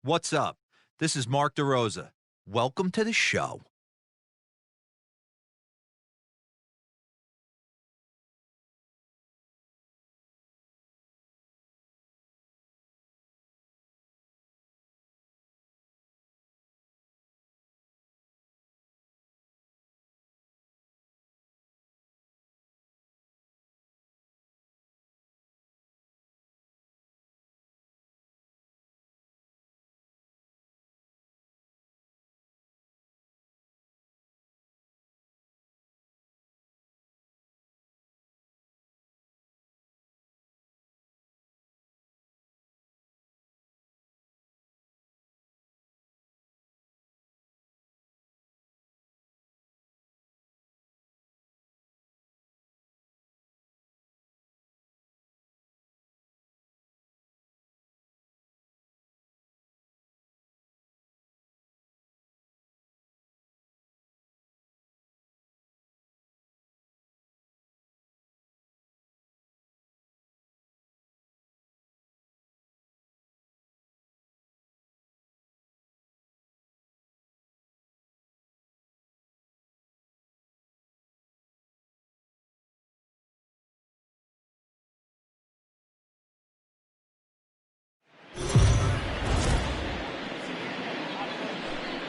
What's up? This is Mark DeRosa. Welcome to the show.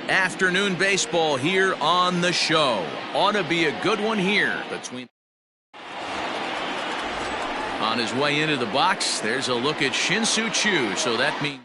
Afternoon baseball here on the show. Ought to be a good one here between. On his way into the box, there's a look at Shin-Soo Choo, so that means.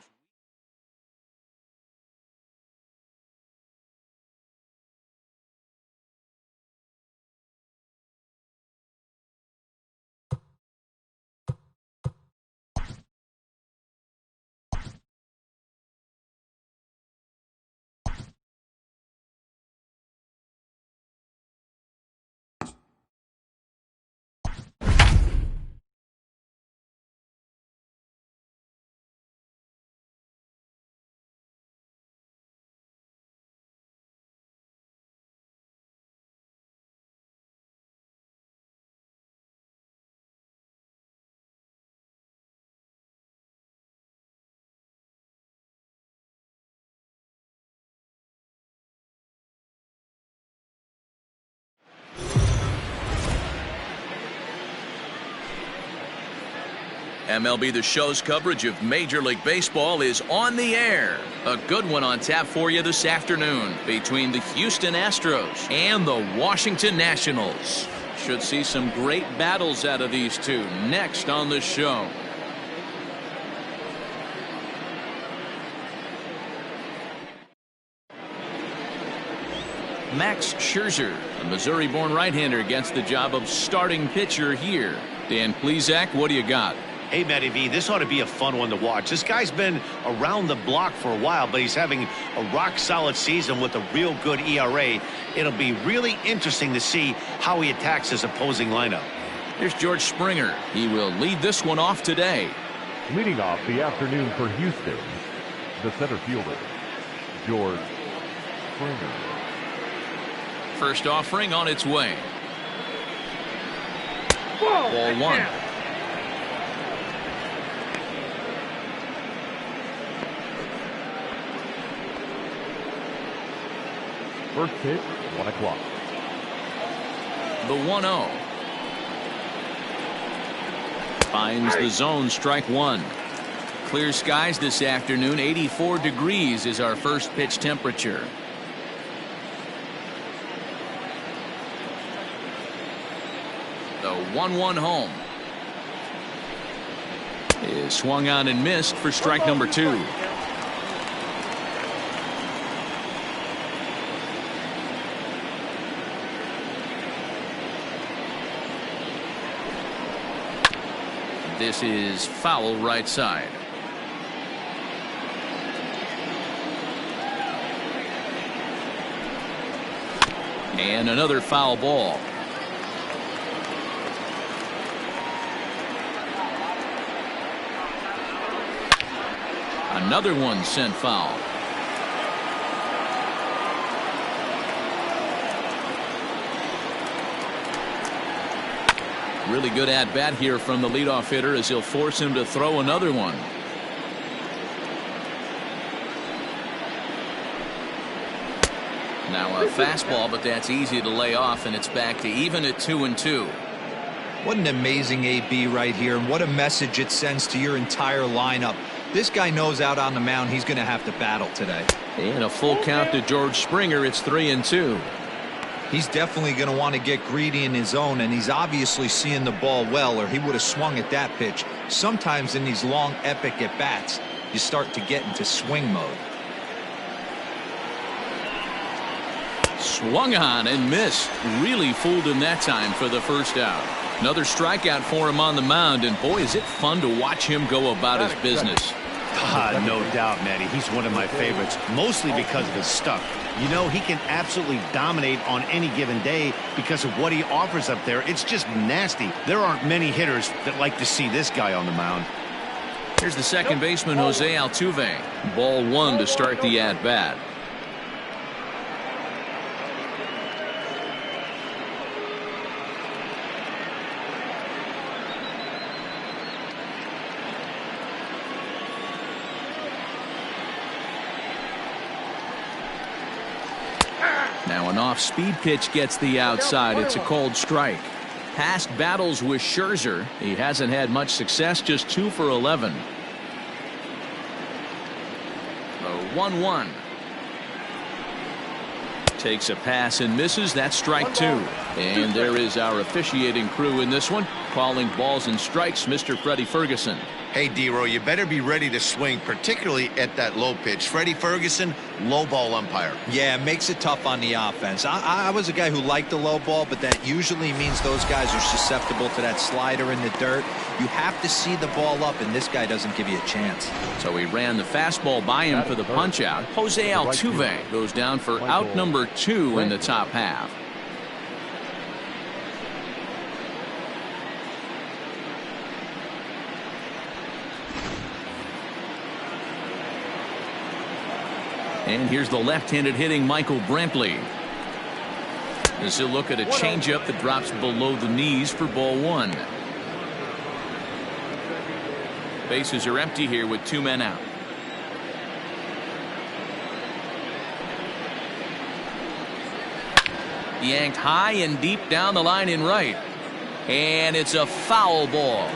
MLB The Show's coverage of Major League Baseball is on the air. A good one on tap for you this afternoon between the Houston Astros and the Washington Nationals. Should see some great battles out of these two next on the show. Max Scherzer, a Missouri-born right-hander, gets the job of starting pitcher here. Dan Plesac, what do you got? Hey, Matty V, this ought to be a fun one to watch. This guy's been around the block for a while, but he's having a rock-solid season with a real good ERA. It'll be really interesting to see how he attacks his opposing lineup. Here's George Springer. He will lead this one off today. Leading off the afternoon for Houston, the center fielder, George Springer. First offering on its way. Ball one. First pitch, 1 o'clock. The 1-0. Finds the zone, strike one. Clear skies this afternoon. 84 degrees is our first pitch temperature. The 1-1 home is swung on and missed for strike number two. This is foul right side. And another foul ball. Another one sent foul. Really good at bat here from the leadoff hitter as he'll force him to throw another one. Now a fastball, but that's easy to lay off, and it's back to even at 2-2. What an amazing AB right here, and what a message it sends to your entire lineup. This guy knows out on the mound he's going to have to battle today. And a full count to George Springer. It's 3-2. He's definitely going to want to get greedy in his zone, and he's obviously seeing the ball well, or he would have swung at that pitch. Sometimes in these long, epic at-bats, you start to get into swing mode. Swung on and missed. Really fooled him that time for the first out. Another strikeout for him on the mound, and boy, is it fun to watch him go about his business. No doubt, Matty. He's one of my favorites, mostly because of his stuff. You know, he can absolutely dominate on any given day because of what he offers up there. It's just nasty. There aren't many hitters that like to see this guy on the mound. Here's the second baseman, Jose Altuve. Ball one to start the at-bat. Now an off-speed pitch gets the outside. It's a cold strike. Past battles with Scherzer, he hasn't had much success, just 2 for 11. The 1-1. Takes a pass and misses. That's strike 2. And there is our officiating crew in this one, calling balls and strikes, Mr. Freddie Ferguson. Hey, D-Row, you better be ready to swing, particularly at that low pitch. Freddie Ferguson, low ball umpire. Yeah, it makes it tough on the offense. I was a guy who liked the low ball, but that usually means those guys are susceptible to that slider in the dirt. You have to see the ball up, and this guy doesn't give you a chance. So he ran the fastball by him for the punch out. Jose Altuve goes down for out number 2 in the top half. And here's the left-handed hitting Michael Brantley. As he'll look at a changeup that drops below the knees for ball 1. Bases are empty here with 2 men out. Yanked high and deep down the line in right. And it's a foul ball.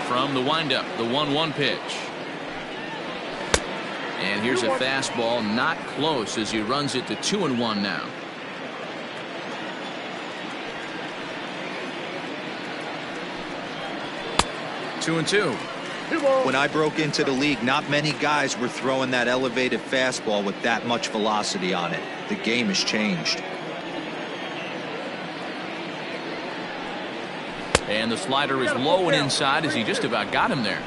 From the windup, the 1-1 pitch. And here's a fastball, not close, as he runs it to 2-1 now. Two and two. When I broke into the league, not many guys were throwing that elevated fastball with that much velocity on it. The game has changed. And the slider is low and inside as he just about got him there.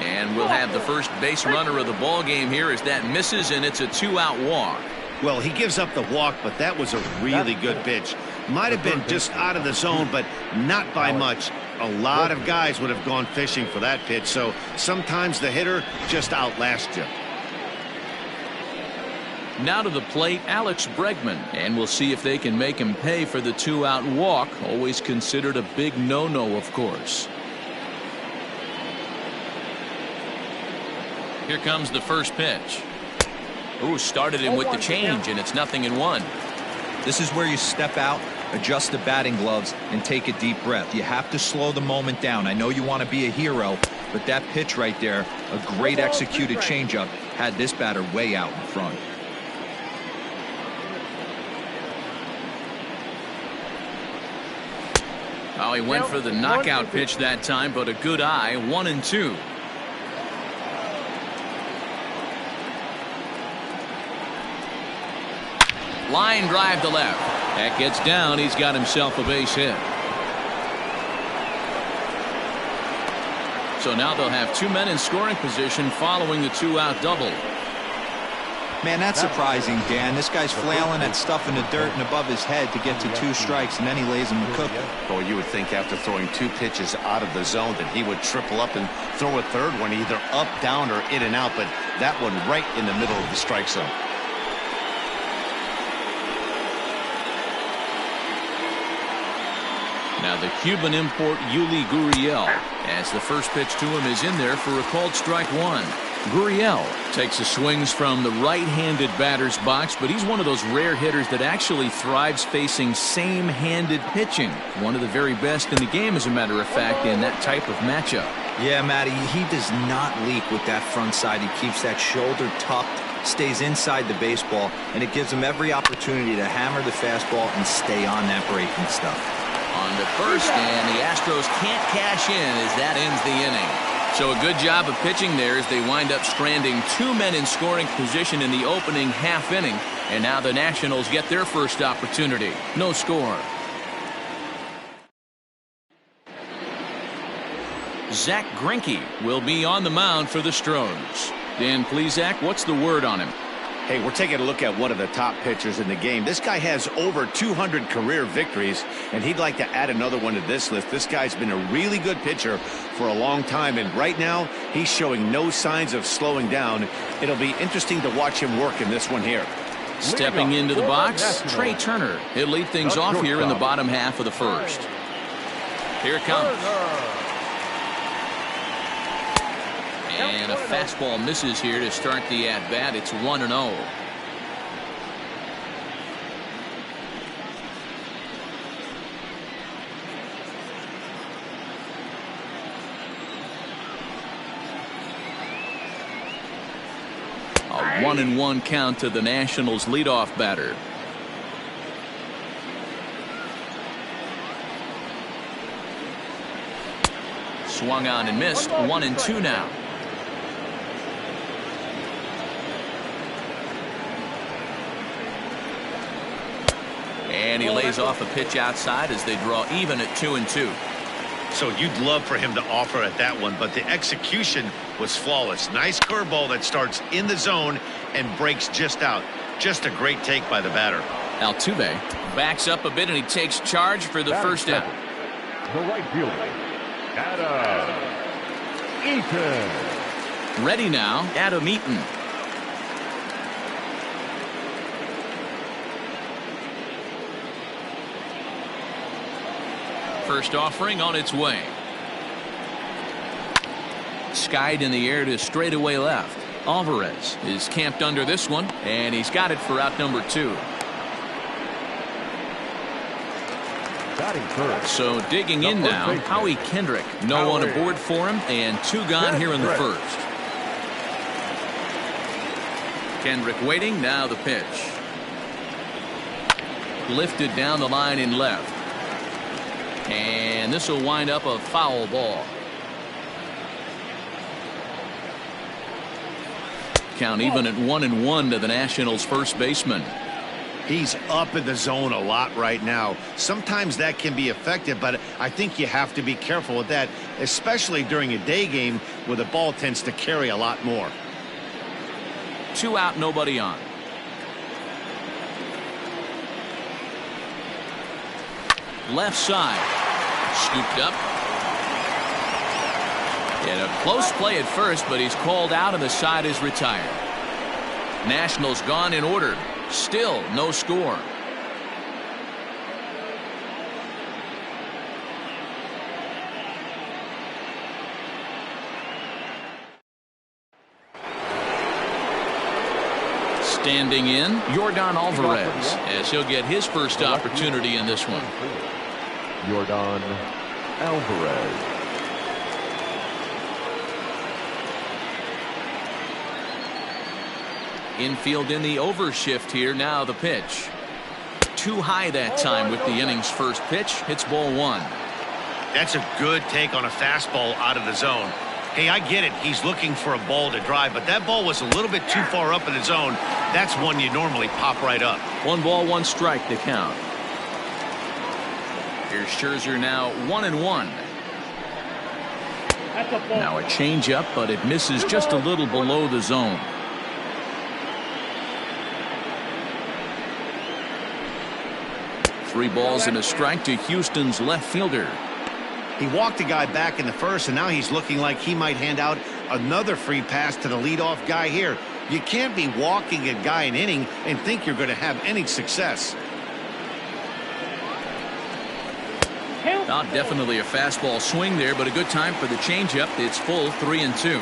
And we'll have the first base runner of the ball game here as that misses, and it's a 2-out walk. Well, he gives up the walk, but that was a really good pitch. Might have been just out of the zone, but not by much. A lot of guys would have gone fishing for that pitch, so sometimes the hitter just outlasts you. Now to the plate, Alex Bregman, and we'll see if they can make him pay for the 2-out walk. Always considered a big no-no, of course. Here comes the first pitch. Ooh, started him with the change, and it's 0-1. This is where you step out, adjust the batting gloves, and take a deep breath. You have to slow the moment down. I know you want to be a hero, but that pitch right there, a great executed changeup, had this batter way out in front. Oh, he went for the knockout pitch that time, but a good eye. 1-2. Line drive to left. That gets down. He's got himself a base hit. So now they'll have 2 men in scoring position following the 2-out double. Man, that's surprising, Dan. This guy's flailing at stuff in the dirt and above his head to get to 2 strikes, and then he lays him a cookie. Boy, you would think after throwing 2 pitches out of the zone that he would triple up and throw a third one either up, down, or in and out, but that one right in the middle of the strike zone. Now the Cuban import Yuli Gurriel, as the first pitch to him is in there for a called strike one. Gurriel takes the swings from the right-handed batter's box, but he's one of those rare hitters that actually thrives facing same-handed pitching. One of the very best in the game, as a matter of fact, in that type of matchup. Yeah, Matty, he does not leak with that front side. He keeps that shoulder tucked, stays inside the baseball, and it gives him every opportunity to hammer the fastball and stay on that breaking stuff. On to first, and the Astros can't cash in as that ends the inning. So a good job of pitching there as they wind up stranding two men in scoring position in the opening half inning. And now the Nationals get their first opportunity. No score. Zach Greinke will be on the mound for the Astros. Dan Plesac, what's the word on him? Hey, we're taking a look at one of the top pitchers in the game. This guy has over 200 career victories, and he'd like to add another one to this list. This guy's been a really good pitcher for a long time, and right now he's showing no signs of slowing down. It'll be interesting to watch him work in this one here. Stepping into the box, Trey Turner. He'll lead things off here in the bottom half of the first. Here it comes. And a fastball misses here to start the at-bat. It's 1-0. A 1-1 count to the Nationals' leadoff batter. Swung on and missed. 1-2 now. And he lays off a pitch outside as they draw even at 2-2. So you'd love for him to offer at that one, but the execution was flawless. Nice curveball that starts in the zone and breaks just out. Just a great take by the batter. Altuve backs up a bit and he takes charge for the first out. The right fielder, Adam Eaton. Ready now, Adam Eaton. First offering on its way. Skied in the air to straightaway left. Alvarez is camped under this one, and he's got it for out number 2. So digging in now, Howie Kendrick. No one aboard for him, and 2 gone here in the first. Kendrick waiting, now the pitch. Lifted down the line in left. And this will wind up a foul ball. Count even at 1-1 to the Nationals' first baseman. He's up in the zone a lot right now. Sometimes that can be effective, but I think you have to be careful with that, especially during a day game where the ball tends to carry a lot more. 2 out, nobody on. Left side. Scooped up. And a close play at first, but he's called out and the side is retired. Nationals gone in order. Still no score. Standing in, Yordan Alvarez, as he'll get his first opportunity in this one. Yordan Alvarez. Infield in the overshift here. Now the pitch. Too high that time with the inning's first pitch. Hits ball 1. That's a good take on a fastball out of the zone. Hey, I get it. He's looking for a ball to drive, but that ball was a little bit too far up in the zone. That's one you normally pop right up. 1 ball, 1 strike to count. Here's Scherzer now 1-1. Now a changeup, but it misses just a little below the zone. Three balls and a strike to Houston's left fielder. He walked a guy back in the first, and now he's looking like he might hand out another free pass to the leadoff guy here. You can't be walking a guy an inning and think you're going to have any success. Not definitely a fastball swing there, but a good time for the changeup. It's full 3-2.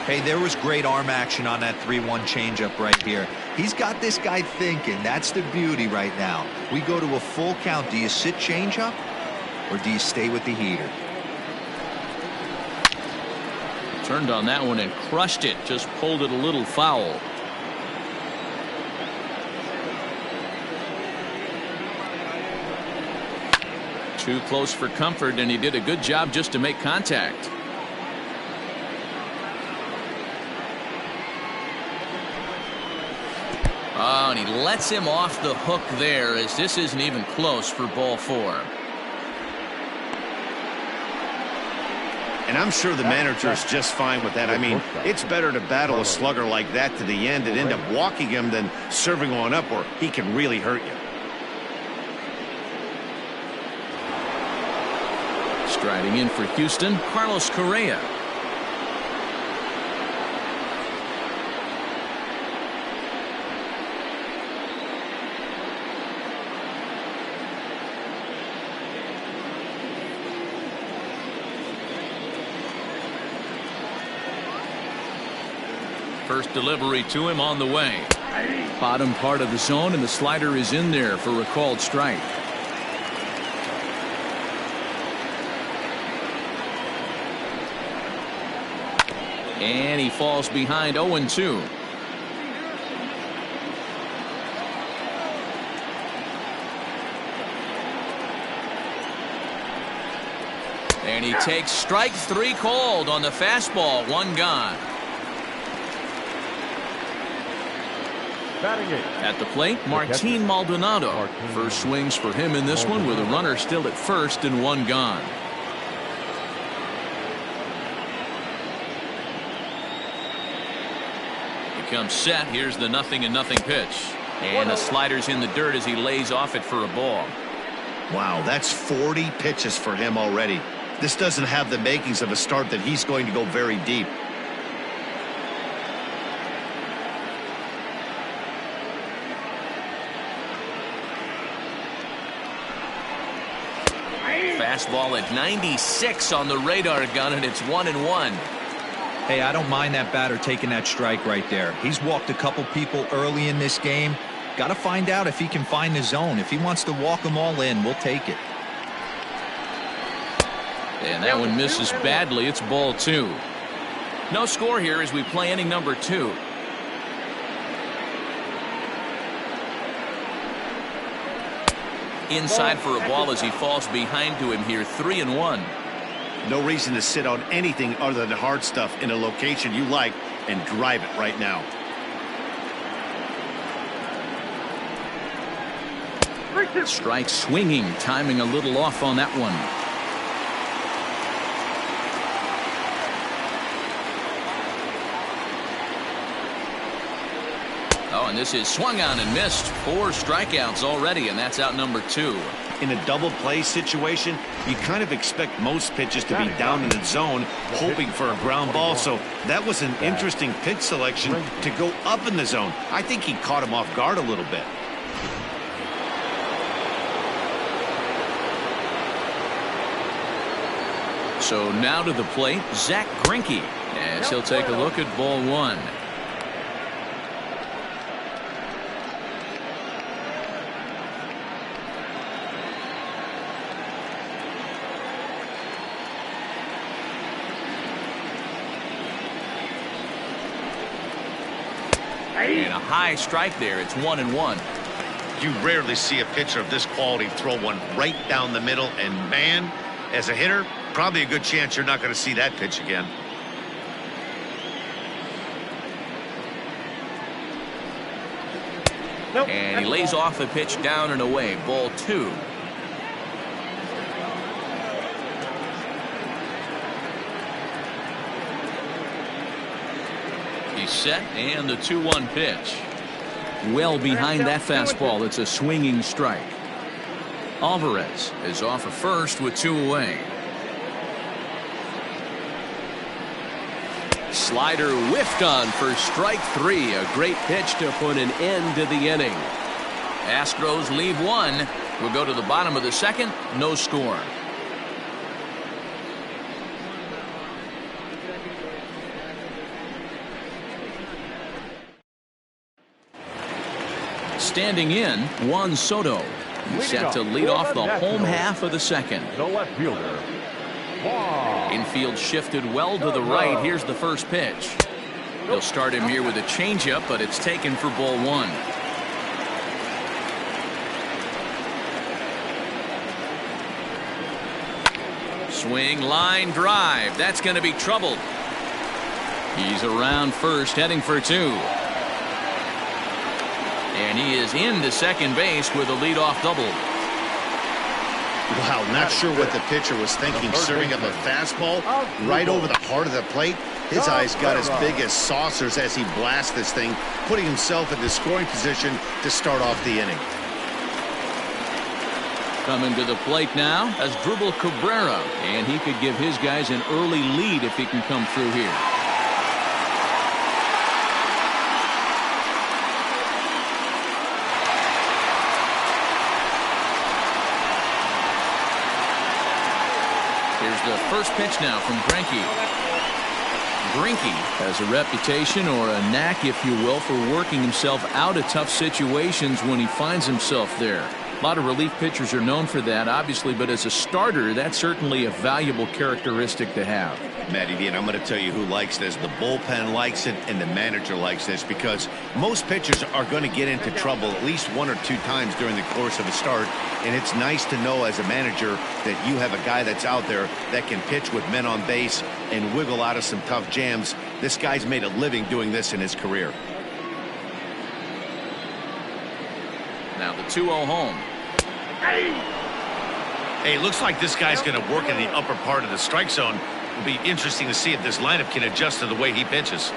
Hey, there was great arm action on that 3-1 changeup right here. He's got this guy thinking. That's the beauty right now. We go to a full count. Do you sit changeup or do you stay with the heater? Turned on that one and crushed it. Just pulled it a little foul. Too close for comfort, and he did a good job just to make contact. Oh, and he lets him off the hook there, as this isn't even close for ball 4. And I'm sure the manager is just fine with that. I mean, it's better to battle a slugger like that to the end and end up walking him than serving on up where he can really hurt you. Striding in for Houston, Carlos Correa. First delivery to him on the way. Bottom part of the zone, and the slider is in there for a called strike. And he falls behind 0-2. And he takes strike 3 called on the fastball. 1 gone. At the plate, Martin Maldonado. First swings for him in this one with a runner still at first and 1 gone. Comes set. Here's the 0-0 pitch, and the slider's in the dirt as he lays off it for a ball. Wow, that's 40 pitches for him already. This doesn't have the makings of a start that he's going to go very deep. Fastball at 96 on the radar gun, and it's 1-1. Hey, I don't mind that batter taking that strike right there. He's walked a couple people early in this game. Got to find out if he can find the zone. If he wants to walk them all in, we'll take it. And that one misses badly. It's ball 2. No score here as we play inning number 2. Inside for a ball as he falls behind to him here. 3-1. No reason to sit on anything other than hard stuff in a location you like and drive it right now. Strike swinging, timing a little off on that one. Oh, and this is swung on and missed. 4 strikeouts already, and that's out number 2. In a double play situation, you kind of expect most pitches to be down in the zone, hoping for a ground ball. So that was an interesting pitch selection to go up in the zone. I think he caught him off guard a little bit. So now to the plate, Zach Greinke, as he'll take a look at ball 1. And a high strike there. It's 1-1. You rarely see a pitcher of this quality throw one right down the middle, and man, as a hitter, probably a good chance you're not going to see that pitch again. And he lays off a pitch down and away. Ball 2. He's set, and the 2-1 pitch. Well behind that fastball. It's a swinging strike. Alvarez is off of first with 2 away. Slider whiffed on for strike 3. A great pitch to put an end to the inning. Astros leave 1 We'll go to the bottom of the second. No score. Standing in, Juan Soto. He's set to lead off the home half of the second. The left fielder, Juan. Infield shifted well to the right. Here's the first pitch. They'll start him here with a changeup, but it's taken for ball one. Swing, line drive. That's going to be trouble. He's around first, heading for two. And he is into second base with a leadoff double. Wow, not sure what the pitcher was thinking, serving up a fastball right over the heart of the plate. His eyes got as big as saucers as he blasts this thing, putting himself in the scoring position to start off the inning. Coming to the plate now as Dribble Cabrera, and he could give his guys an early lead if he can come through here. Here's the first pitch now from Greinke. Greinke has a reputation, or a knack, if you will, for working himself out of tough situations when he finds himself there. A lot of relief pitchers are known for that, obviously, but as a starter, that's certainly a valuable characteristic to have. Matty D, and I'm going to tell you who likes this. The bullpen likes it, and the manager likes this, because most pitchers are going to get into trouble at least one or two times during the course of a start, and it's nice to know as a manager that you have a guy that's out there that can pitch with men on base and wiggle out of some tough jams. This guy's made a living doing this in his career. Now the 2-0 home. Hey, looks like this guy's going to work in the upper part of the strike zone. It'll be interesting to see if this lineup can adjust to the way he pitches.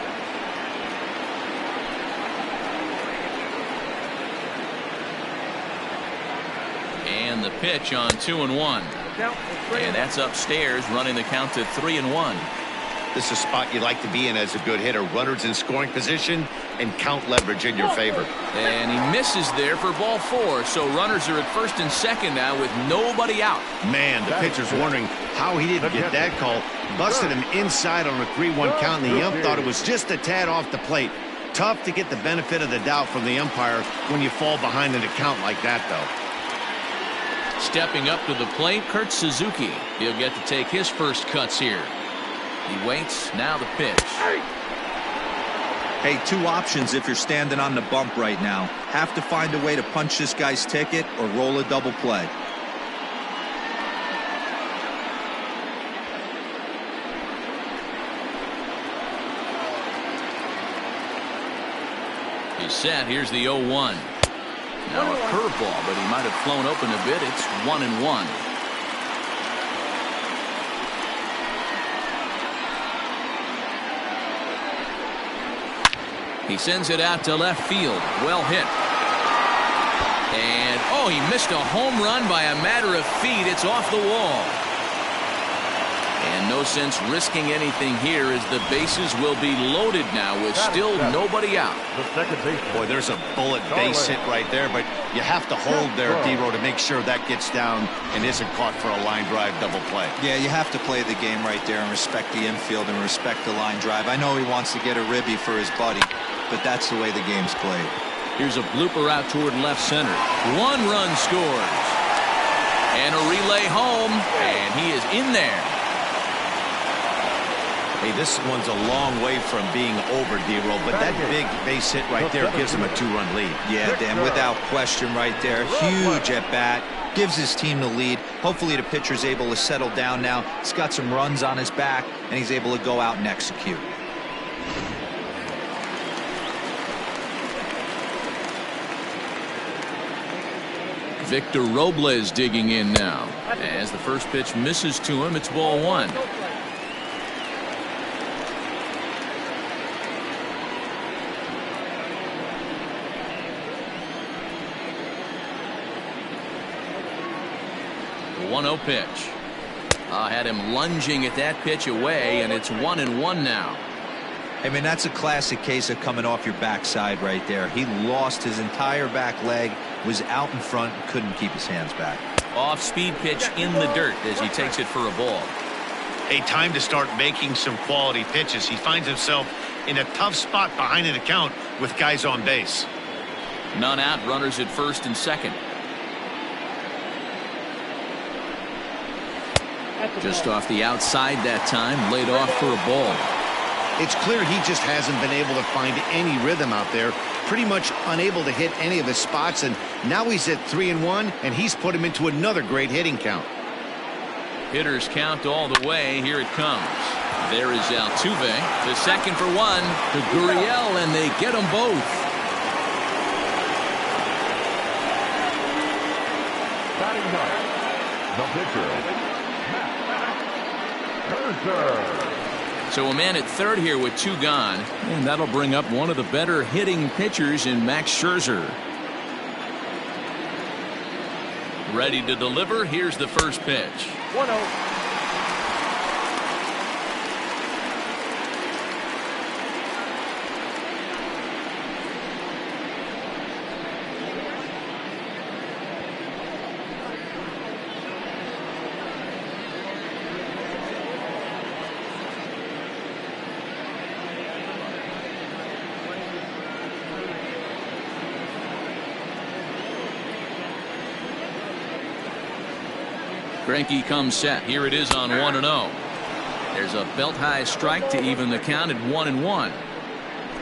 And the pitch on 2-1. And that's upstairs, running the count to 3-1. This is a spot you like to be in as a good hitter. Runners in scoring position and count leverage in your favor. And he misses there for ball 4. So runners are at first and second now with nobody out. Man, the pitcher's wondering how he didn't get that call. Busted him inside on a 3-1 count, and the ump thought it was just a tad off the plate. Tough to get the benefit of the doubt from the umpire when you fall behind in a count like that, though. Stepping up to the plate, Kurt Suzuki. He'll get to take his first cuts here. He waits. Now the pitch. Hey, two options if you're standing on the bump right now. Have to find a way to punch this guy's ticket or roll a double play. He's set. Here's the 0-1. Now a curveball, but he might have flown open a bit. It's 1-1. He sends it out to left field. Well hit. And, oh, he missed a home run by a matter of feet. It's off the wall. And no sense risking anything here, as the bases will be loaded now with still nobody out. Boy, there's a bullet base hit right there, but you have to hold there, D-Row, to make sure that gets down and isn't caught for a line drive double play. Yeah, you have to play the game right there and respect the infield and respect the line drive. I know he wants to get a ribby for his buddy, but that's the way the game's played. Here's a blooper out toward left center. 1 run scores. And a relay home, and he is in there. Hey, this one's a long way from being over, D-Row, but that big base hit right there gives him a 2-run lead. Yeah, Dan, without question right there. Huge at bat. Gives his team the lead. Hopefully the pitcher's able to settle down now. He's got some runs on his back, and he's able to go out and execute. Victor Robles digging in now. As the first pitch misses to him, it's ball 1. The 1-0 pitch. Had him lunging at that pitch away, and it's 1-1 now. I mean, that's a classic case of coming off your backside right there. He lost his entire back leg, was out in front and couldn't keep his hands back. Off-speed pitch in the dirt as he takes it for a ball. A time to start making some quality pitches. He finds himself in a tough spot behind an account with guys on base. None out, runners at first and second. Just off the outside that time, laid off for a ball. It's clear he just hasn't been able to find any rhythm out there. Pretty much unable to hit any of his spots, and now he's at 3-1, and he's put him into another great hitting count. Hitters count all the way. Here it comes. There is Altuve. The second for one to Gurriel, and they get them both. Batting ninth, the pitcher, So a man at third here with two gone, and that'll bring up one of the better hitting pitchers in Max Scherzer. Ready to deliver. Here's the first pitch. 1-0. Greinke comes set. Here it is on 1-0. There's a belt-high strike to even the count at 1-1.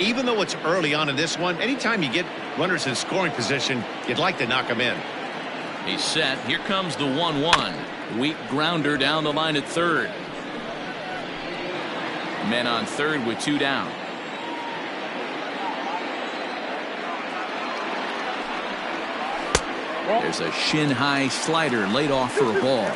Even though it's early on in this one, anytime you get runners in scoring position, you'd like to knock them in. He's set. Here comes the 1-1. Weak grounder down the line at third. Men on third with two down. There's a shin-high slider laid off for a ball.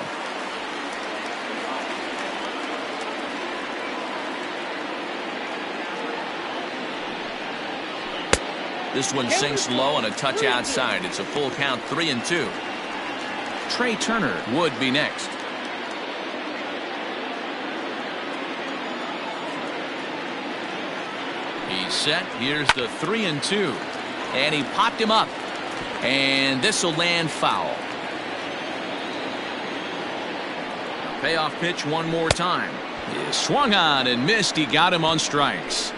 This one sinks low and a touch outside. It's a full count, 3-2. Trey Turner would be next. He's set. Here's the 3-2. And he popped him up. And this will land foul. Payoff pitch one more time. He swung on and missed. He got him on strikes.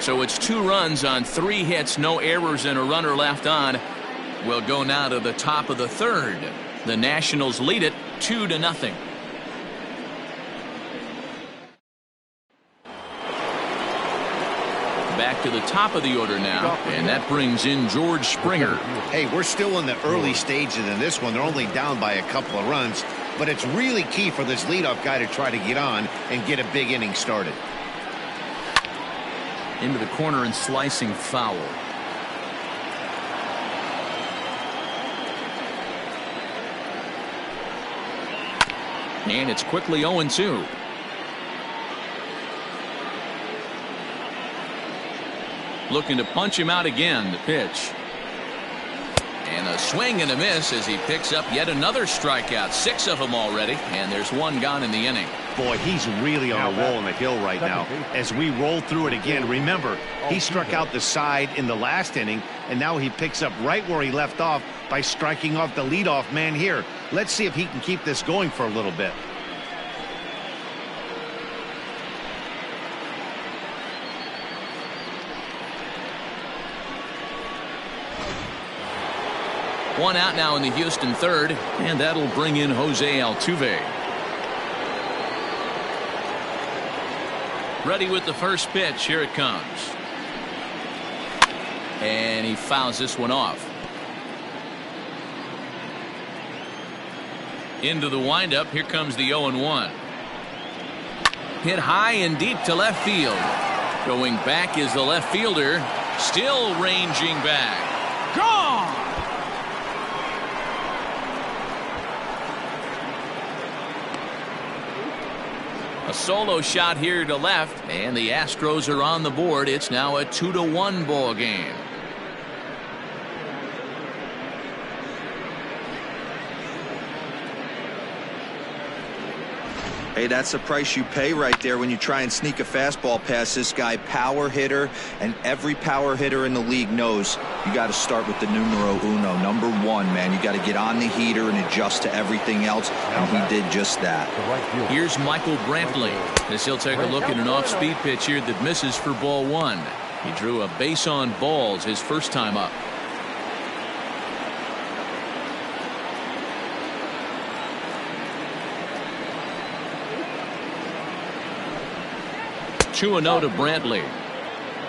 So it's 2 runs on 3 hits, no errors, and a runner left on. We'll go now to the top of the third. The Nationals lead it 2-0. Back to the top of the order now, and that brings in George Springer. Hey, we're still in the early stages in this one. They're only down by a couple of runs, but it's really key for this leadoff guy to try to get on and get a big inning started. Into the corner and slicing foul. And it's quickly 0-2. Looking to punch him out again. The pitch. And a swing and a miss as he picks up yet another strikeout. 6 of them already. And there's 1 gone in the inning. Boy, he's really on a roll on the hill right now. As we roll through it again, remember, he struck out the side in the last inning, and now he picks up right where he left off by striking off the leadoff man here. Let's see if he can keep this going for a little bit. One out now in the Houston third, and that'll bring in Jose Altuve. Ready with the first pitch. Here it comes. And he fouls this one off. Into the windup. Here comes the 0-1. Hit high and deep to left field. Going back is the left fielder. Still ranging back. Gone! A solo shot here to left, and the Astros are on the board. It's now a 2-1 ball game. Hey, that's the price you pay right there when you try and sneak a fastball past this guy. Power hitter, and every power hitter in the league knows you got to start with the numero uno, number one, man. You got to get on the heater and adjust to everything else, and he did just that. Here's Michael Brantley as he'll take a look at an off-speed pitch here that misses for ball one. He drew a base on balls his first time up. Two and 0 to Brantley.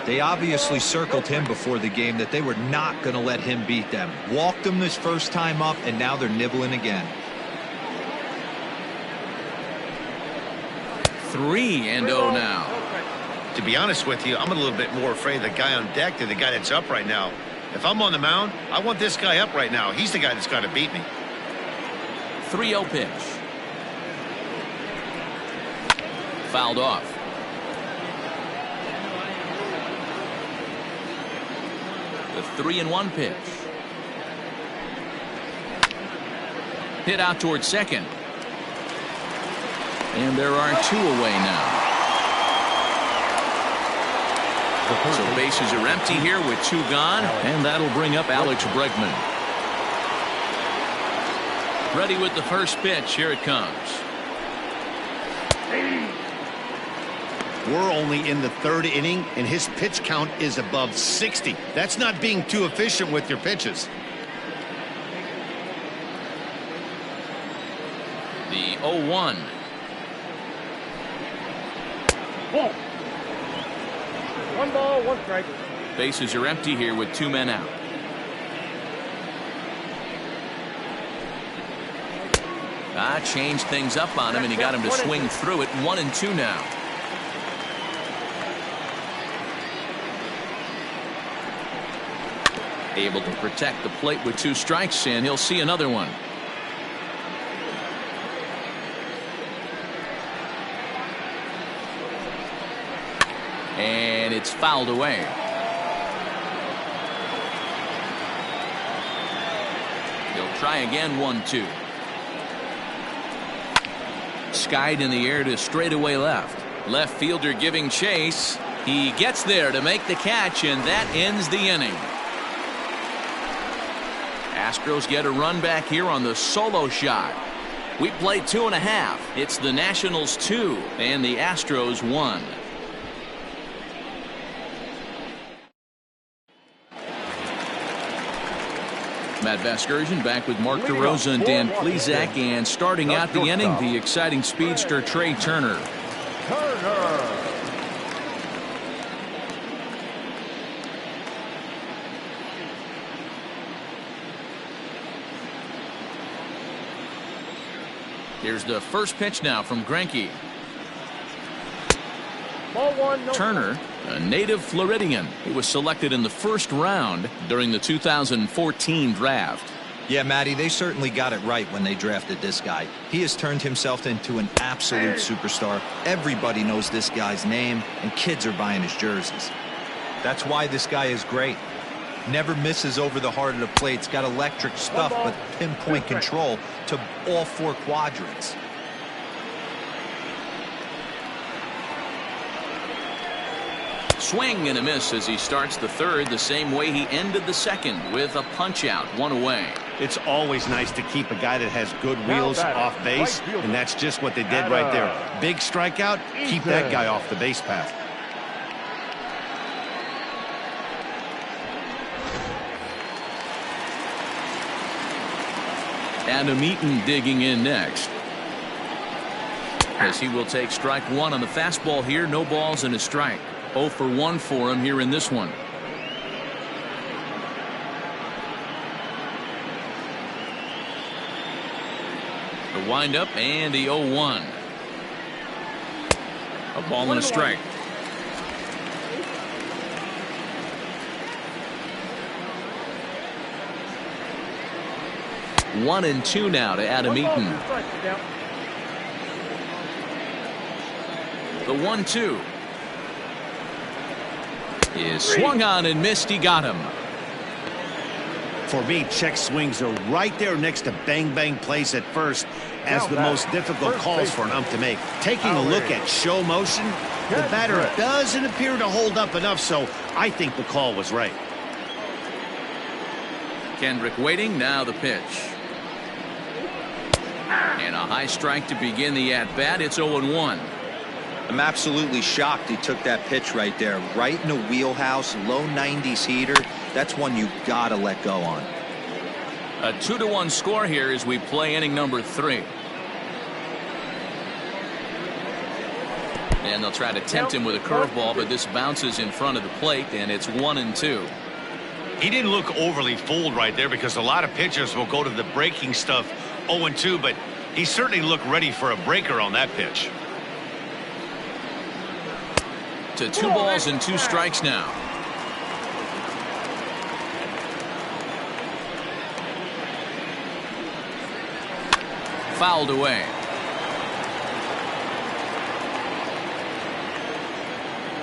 They obviously circled him before the game that they were not going to let him beat them. Walked him this first time up, and now they're nibbling again. 3-0 now. To be honest with you, I'm a little bit more afraid of the guy on deck than the guy that's up right now. If I'm on the mound, I want this guy up right now. He's the guy that's got to beat me. 3-0 pitch. Fouled off. The 3-1 pitch. Hit out towards second. And there are two away now. So bases are empty here with two gone, and that'll bring up Alex Bregman. Ready with the first pitch. Here it comes. We're only in the third inning, and his pitch count is above 60. That's not being too efficient with your pitches. The 0-1. Ball. 1 ball, 1 strike. Bases are empty here with two men out. Changed things up on him, and he got him to swing through it. 1-2 now. Able to protect the plate with two strikes, and he'll see another one. And it's fouled away. He'll try again. 1-2. Skied in the air to straightaway left. Left fielder giving chase. He gets there to make the catch, and that ends the inning. Astros get a run back here on the solo shot. We played 2.5. It's the Nationals 2 and the Astros 1. Matt Vasgersian back with Mark DeRosa and Dan Plesac, and starting out the inning, the exciting speedster Trey Turner. Here's the first pitch now from Greinke. Ball 1, no. Turner, a native Floridian, he was selected in the first round during the 2014 draft. Yeah, Matty, they certainly got it right when they drafted this guy. He has turned himself into an absolute superstar. Everybody knows this guy's name, and kids are buying his jerseys. That's why this guy is great. Never misses over the heart of the plate. It's got electric stuff, but pinpoint control to all four quadrants. Swing and a miss as he starts the third the same way he ended the second, with a punch out, one away. It's always nice to keep a guy that has good wheels off base, and that's just what they did right there. Big strikeout, keep that guy off the base path. Adam Eaton digging in next, as he will take strike one on the fastball here. No balls and a strike. 0 for 1 for him here in this one. The windup and the 0-1. A ball and a strike. One and two now to Adam Eaton. The 1-2 is swung on and missed. He got him. For me, check swings are right there next to bang-bang plays at first as the most difficult calls for an ump to make. Taking a look at show motion, the batter doesn't appear to hold up enough, so I think the call was right. Kendrick waiting, now the pitch. And a high strike to begin the at-bat. It's 0-1. I'm absolutely shocked he took that pitch right there. Right in the wheelhouse, low 90s heater. That's one you gotta let go on. A 2-1 score here as we play inning number 3. And they'll try to tempt him with a curveball, but this bounces in front of the plate, and it's 1-2. He didn't look overly fooled right there because a lot of pitchers will go to the breaking stuff 0-2, but he certainly looked ready for a breaker on that pitch. To 2 balls and 2 strikes now. Fouled away.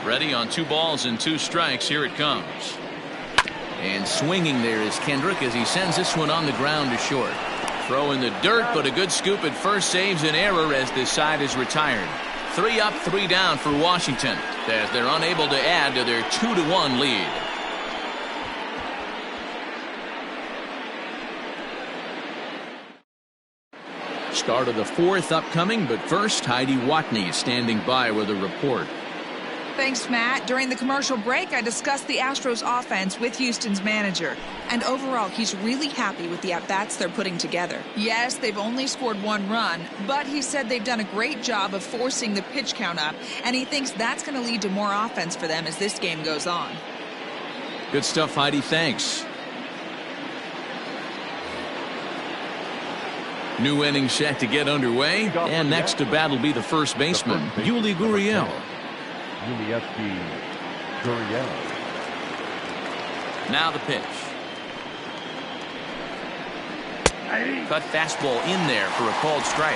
Ready on 2 balls and 2 strikes. Here it comes. And swinging there is Kendrick as he sends this one on the ground to short. Throw in the dirt, but a good scoop at first saves an error as this side is retired. 3 up, 3 down for Washington as they're unable to add to their 2-1 lead. Start of the 4th upcoming, but first Heidi Watney is standing by with a report. Thanks, Matt. During the commercial break, I discussed the Astros offense with Houston's manager. And overall, he's really happy with the at-bats they're putting together. Yes, they've only scored 1 run, but he said they've done a great job of forcing the pitch count up, and he thinks that's going to lead to more offense for them as this game goes on. Good stuff, Heidi. Thanks. New inning set to get underway, and next to bat will be the first baseman, Yuli Gurriel. Now the pitch. Cut fastball in there for a called strike.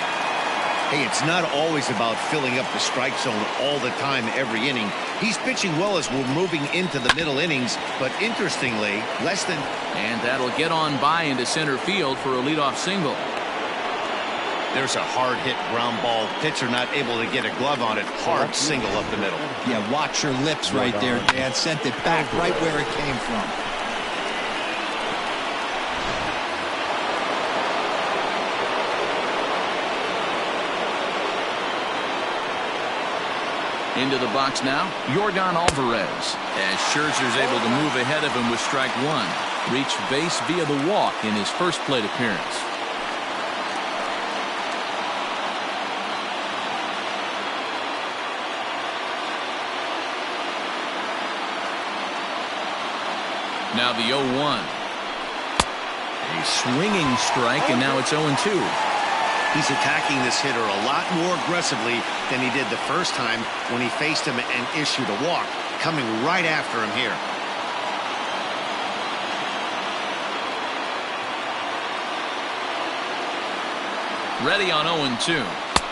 Hey, it's not always about filling up the strike zone all the time every inning. He's pitching well as we're moving into the middle innings, but interestingly, less than... And that'll get on by into center field for a leadoff single. There's a hard hit ground ball. Pitcher not able to get a glove on it. Hard single up the middle. Yeah, watch your lips right there, Dan. Sent it back right where it came from. Into the box now, Yordan Alvarez, as Scherzer's able to move ahead of him with strike 1. Reached base via the walk in his first plate appearance. Now the 0-1. A swinging strike, and now it's 0-2. He's attacking this hitter a lot more aggressively than he did the first time when he faced him and issued a walk. Coming right after him here. Ready on 0-2.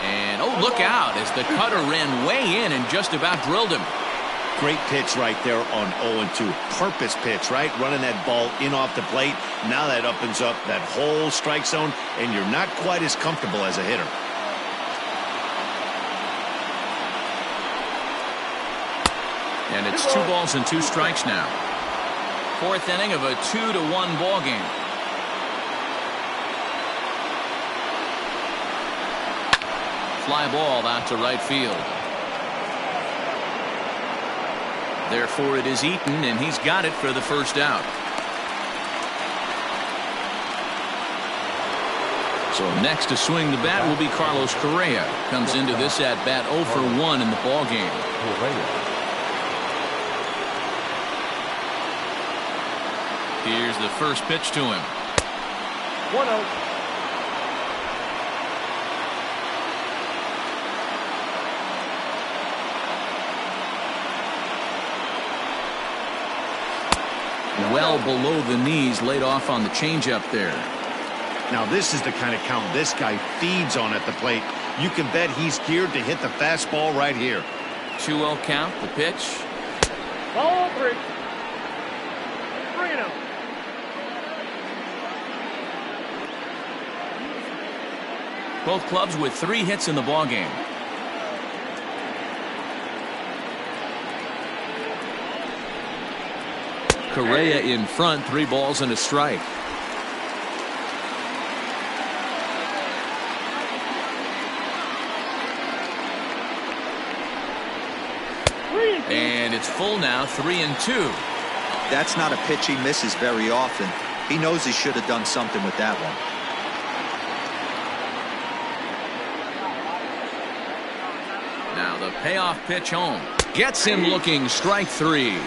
And, oh, look out as the cutter ran way in and just about drilled him. Great pitch right there on 0-2. Purpose pitch, right? Running that ball in off the plate. Now that opens up that whole strike zone, and you're not quite as comfortable as a hitter. And it's 2 balls and 2 strikes now. 4th inning of a 2-1 ball game. Fly ball out to right field. Therefore, it is Eaton, and he's got it for the first out. So next to swing the bat will be Carlos Correa. Comes into this at bat 0 for 1 in the ball game. Here's the first pitch to him. 1-0. Well below the knees, laid off on the changeup there. Now this is the kind of count this guy feeds on at the plate. You can bet he's geared to hit the fastball right here. 2-0 count, the pitch. Ball 3. 3-0. Both clubs with 3 hits in the ballgame. Correa in front, 3 balls and a strike. And it's full now, 3-2. That's not a pitch he misses very often. He knows he should have done something with that one. Now the payoff pitch home. Gets him looking, strike 3.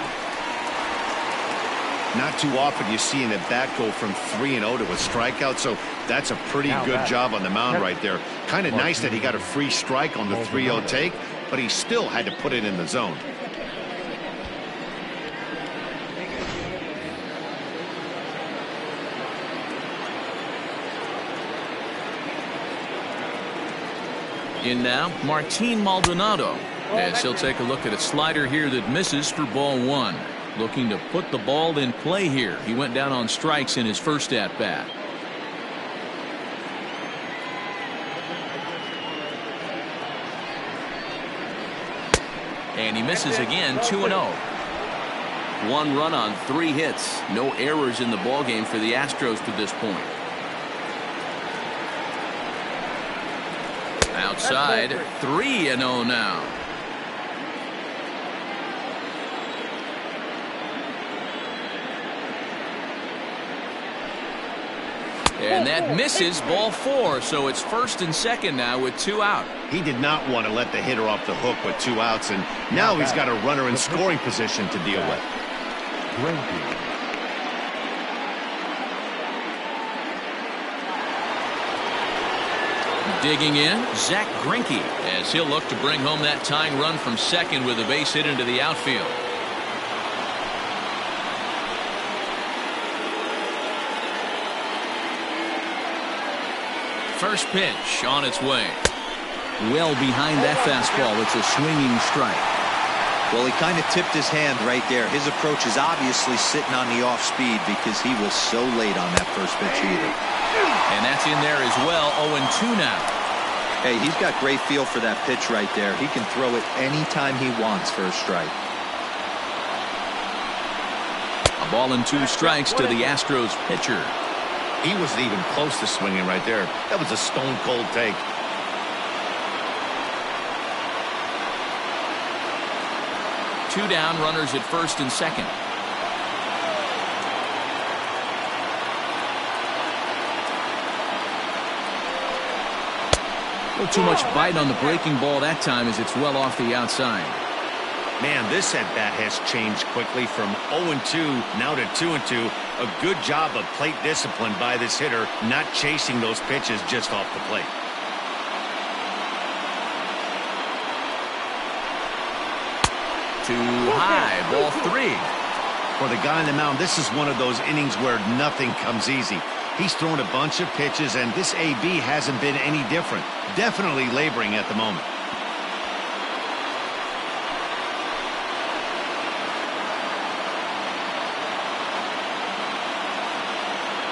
Not too often you see an at-bat go from 3-0 to a strikeout, so that's a pretty good job on the mound right there. Kind of nice that he got a free strike on the 3-0 take, but he still had to put it in the zone. In now, Martin Maldonado, as he'll take a look at a slider here that misses for ball 1. Looking to put the ball in play here. He went down on strikes in his first at-bat. And he misses again, 2-0. 1 run on 3 hits. No errors in the ballgame for the Astros to this point. Outside, 3-0 now. And that misses, ball 4, so it's 1st and 2nd now with 2 out. He did not want to let the hitter off the hook with 2 outs, and now he's got a runner in scoring position to deal with. Digging in, Zach Greinke, as he'll look to bring home that tying run from second with a base hit into the outfield. First pitch on its way. Well behind that fastball. It's a swinging strike. Well, he kind of tipped his hand right there. His approach is obviously sitting on the off speed because he was so late on that first pitch either. And that's in there as well. 0-2 now. Hey, he's got great feel for that pitch right there. He can throw it anytime he wants for a strike. A ball and 2 strikes to the Astros pitcher. He wasn't even close to swinging right there. That was a stone-cold take. Two down, runners at 1st and 2nd. A little too much bite on the breaking ball that time as it's well off the outside. Man, this at-bat has changed quickly from 0-2 now to 2-2. A good job of plate discipline by this hitter, not chasing those pitches just off the plate. Too high, ball 3. For the guy on the mound, this is one of those innings where nothing comes easy. He's thrown a bunch of pitches, and this AB hasn't been any different. Definitely laboring at the moment.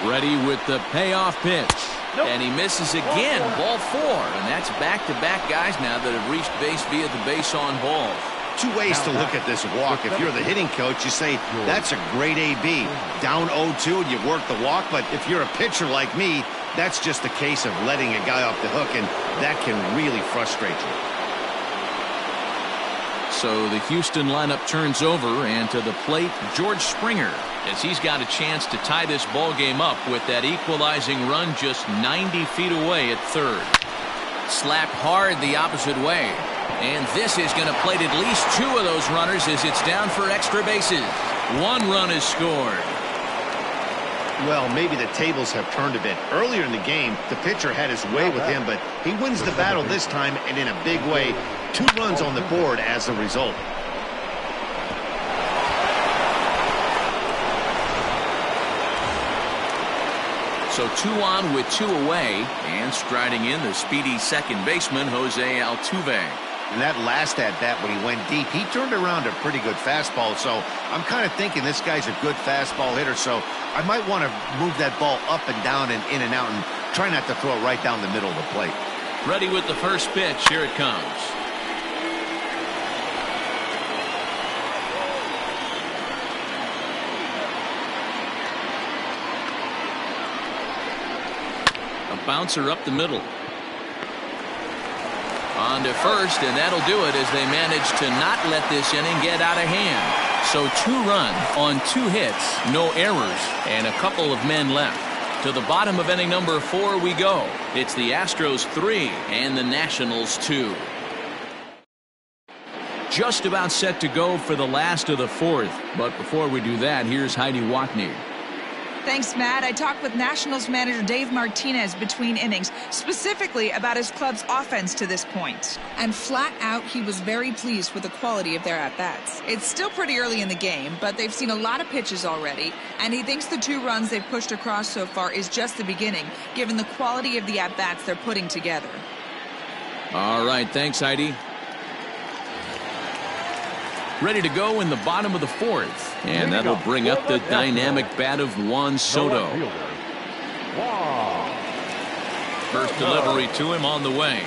Ready with the payoff pitch. And he misses again, ball 4. And that's back-to-back guys now that have reached base via the base on balls. 2 ways to look at this walk. If you're the hitting coach, you say, that's a great AB. Down 0-2 and you work the walk. But if you're a pitcher like me, that's just a case of letting a guy off the hook, and that can really frustrate you. So the Houston lineup turns over, and to the plate, George Springer, as he's got a chance to tie this ball game up with that equalizing run just 90 feet away at 3rd. Slapped hard the opposite way. And this is going to plate at least 2 of those runners as it's down for extra bases. 1 run is scored. Well, maybe the tables have turned a bit. Earlier in the game, the pitcher had his way with him, but he wins the battle this time, and in a big way. 2 runs on the board as a result. So 2 on with 2 away, and striding in the speedy second baseman, Jose Altuve. And that last at-bat when he went deep, he turned around a pretty good fastball. So I'm kind of thinking this guy's a good fastball hitter. So I might want to move that ball up and down and in and out and try not to throw it right down the middle of the plate. Ready with the first pitch. Here it comes. A bouncer up the middle. On to first, and that'll do it as they manage to not let this inning get out of hand. So 2 runs on 2 hits, no errors, and a couple of men left. To the bottom of inning number 4 we go. It's the Astros 3 and the Nationals 2. Just about set to go for the last of the 4th. But before we do that, here's Heidi Watney. Thanks, Matt. I talked with Nationals manager Dave Martinez between innings, specifically about his club's offense to this point. And flat out, he was very pleased with the quality of their at-bats. It's still pretty early in the game, but they've seen a lot of pitches already, and he thinks the 2 runs they've pushed across so far is just the beginning, given the quality of the at-bats they're putting together. All right, thanks, Heidi. Ready to go in the bottom of the 4th. And that'll bring up the dynamic bat of Juan Soto. First delivery to him on the way.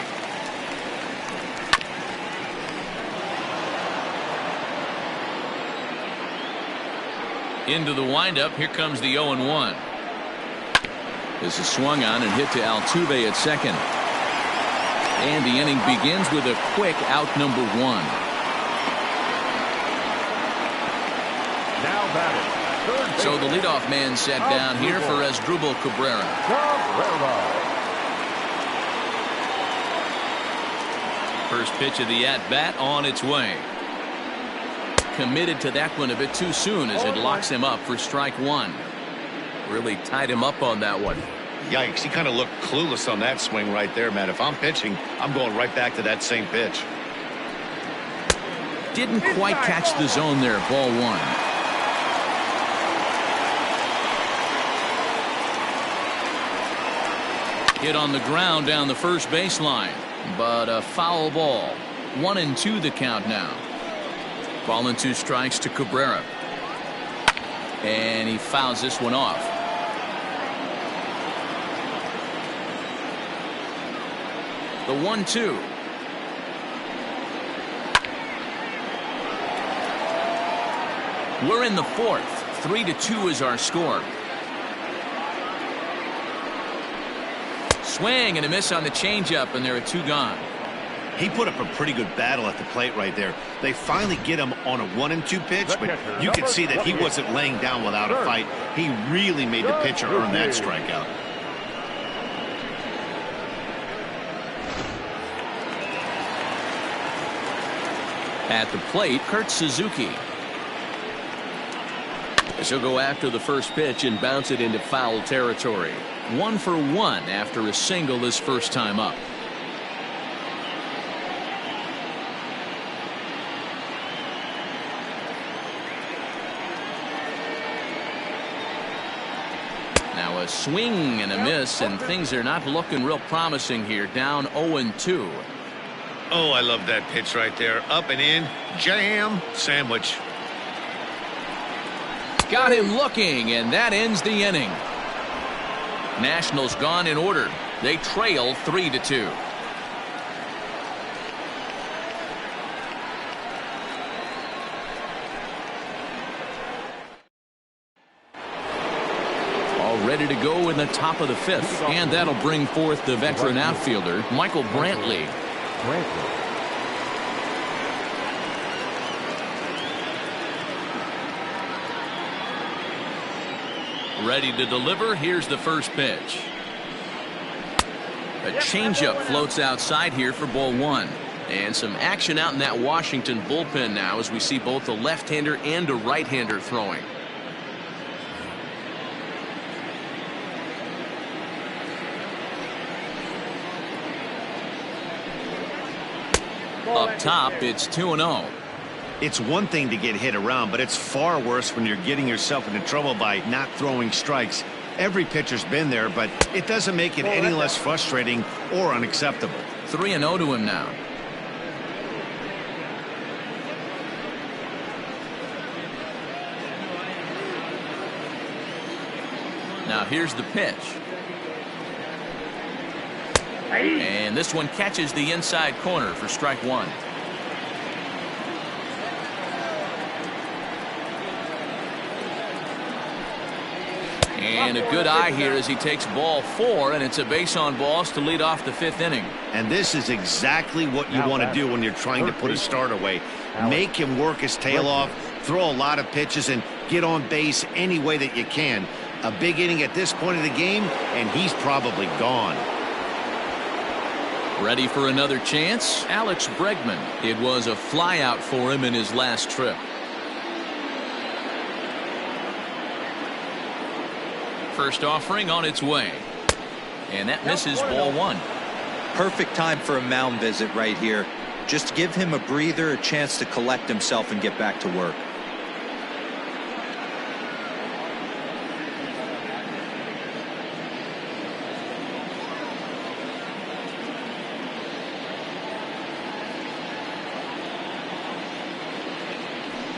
Into the windup. Here comes the 0-1. This is swung on and hit to Altuve at second. And the inning begins with a quick out number 1. So the leadoff man sat down here for Asdrubal Cabrera. First pitch of the at-bat on its way. Committed to that one a bit too soon as it locks him up for strike 1. Really tied him up on that one. Yikes, he kind of looked clueless on that swing right there, man. If I'm pitching, I'm going right back to that same pitch. Didn't quite catch the zone there. Ball 1. Hit on the ground down the first baseline, but a foul ball. 1-2 the count now. Ball and 2 strikes to Cabrera. And he fouls this one off. The 1-2. We're in the 4th. 3-2 is our score. Swing and a miss on the changeup, and there are 2 gone. He put up a pretty good battle at the plate right there. They finally get him on a 1-2 pitch, but you could see that he wasn't laying down without a fight. He really made the pitcher earn that strikeout. At the plate, Kurt Suzuki. He'll go after the first pitch and bounce it into foul territory. 1 for 1 after a single his first time up. Now a swing and a miss, and things are not looking real promising here. Down 0-2. Oh, I love that pitch right there. Up and in, jam, sandwich. Got him looking, and that ends the inning. Nationals gone in order. They trail 3-2. All ready to go in the top of the 5th, and that'll bring forth the veteran outfielder, Michael Brantley. Ready to deliver. Here's the first pitch. A changeup floats outside here for ball 1. And some action out in that Washington bullpen now as we see both a left-hander and a right-hander throwing. Up top, it's 2-0. It's one thing to get hit around, but it's far worse when you're getting yourself into trouble by not throwing strikes. Every pitcher's been there, but it doesn't make it any less frustrating or unacceptable. 3-0 to him now. Now here's the pitch. And this one catches the inside corner for strike one. And a good eye here as he takes ball 4, and it's a base on balls to lead off the 5th inning. And this is exactly what you want to do when you're trying to put a start away. Make him work his tail off, throw a lot of pitches, and get on base any way that you can. A big inning at this point of the game, and he's probably gone. Ready for another chance? Alex Bregman. It was a flyout for him in his last trip. First offering on its way. And that misses ball 1. Perfect time for a mound visit right here. Just give him a breather, a chance to collect himself and get back to work.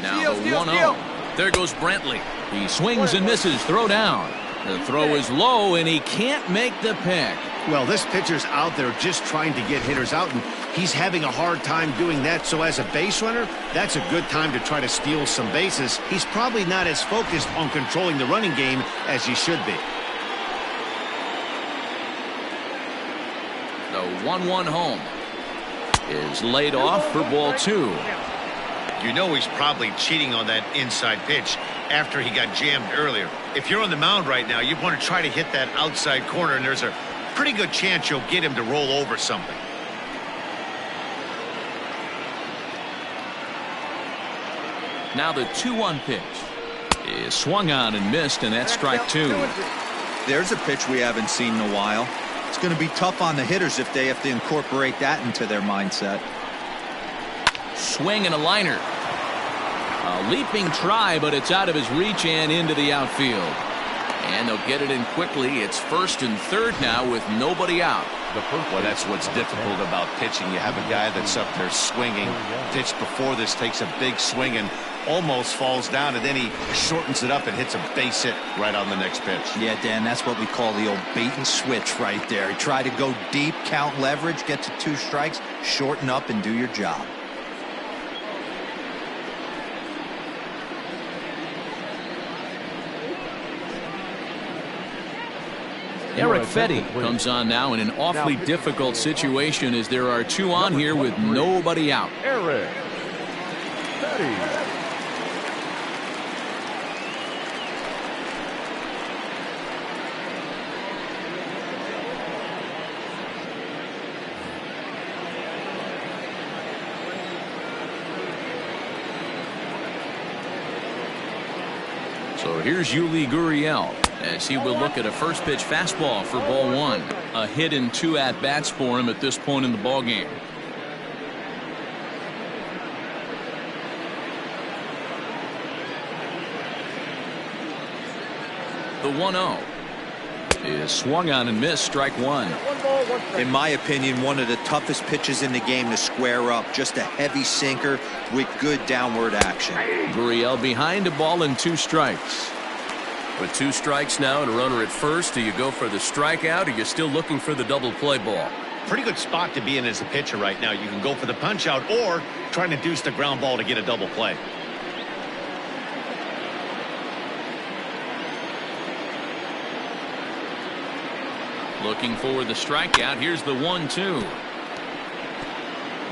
Now the 1-0. There goes Brantley. He swings and misses. Throw down. The throw is low, and he can't make the pick. Well, this pitcher's out there just trying to get hitters out, and he's having a hard time doing that. So as a base runner, that's a good time to try to steal some bases. He's probably not as focused on controlling the running game as he should be. The 1-1 home is laid off for ball 2. You know he's probably cheating on that inside pitch after he got jammed earlier. If you're on the mound right now, you want to try to hit that outside corner, and there's a pretty good chance you'll get him to roll over something. Now the 2-1 pitch is swung on and missed, and that's strike 2. There's a pitch we haven't seen in a while. It's going to be tough on the hitters if they have to incorporate that into their mindset. Swing and a liner. A leaping try, but it's out of his reach and into the outfield. And they'll get it in quickly. It's 1st and 3rd now with nobody out. Well, that's what's difficult about pitching. You have a guy that's up there swinging. Pitch before this takes a big swing and almost falls down, and then he shortens it up and hits a base hit right on the next pitch. Yeah, Dan, that's what we call the old bait and switch right there. Try to go deep, count leverage, get to 2 strikes, shorten up, and do your job. Eric Fetty comes on now in an awfully difficult situation as there are 2 on here with nobody out. Eric Fetty. So here's Yuli Gurriel as he will look at a first pitch fastball for ball 1. A hit and 2 at-bats for him at this point in the ballgame. The 1-0 is swung on and missed, strike 1. In my opinion, one of the toughest pitches in the game to square up. Just a heavy sinker with good downward action. Gurriel behind a ball and 2 strikes. With 2 strikes now and a runner at first, do you go for the strikeout, or are you still looking for the double play ball? Pretty good spot to be in as a pitcher right now. You can go for the punch out or trying to deuce the ground ball to get a double play. Looking for the strikeout. Here's the 1-2.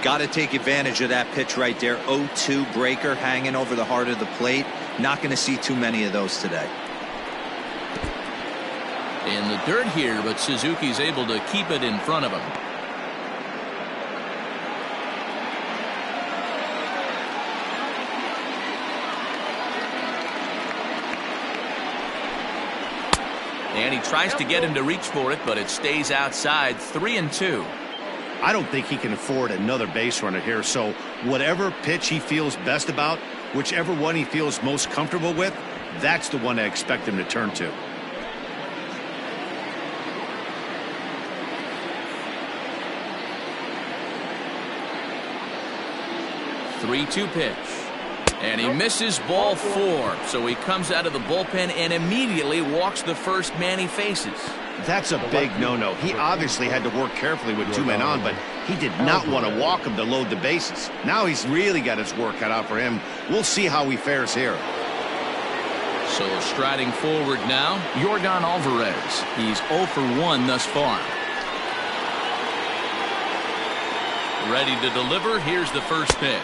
Got to take advantage of that pitch right there. 0-2 breaker hanging over the heart of the plate. Not going to see too many of those today. In the dirt here, but Suzuki's able to keep it in front of him. And he tries to get him to reach for it, but it stays outside. 3-2. I don't think he can afford another base runner here, so whatever pitch he feels best about, whichever one he feels most comfortable with, that's the one I expect him to turn to. 3-2 pitch. And he misses ball 4. So he comes out of the bullpen and immediately walks the first man he faces. That's a big no-no. He obviously had to work carefully with 2 men on, but he did not want to walk him to load the bases. Now he's really got his work cut out for him. We'll see how he fares here. So striding forward now, Yordan Alvarez. He's 0 for 1 thus far. Ready to deliver. Here's the first pitch.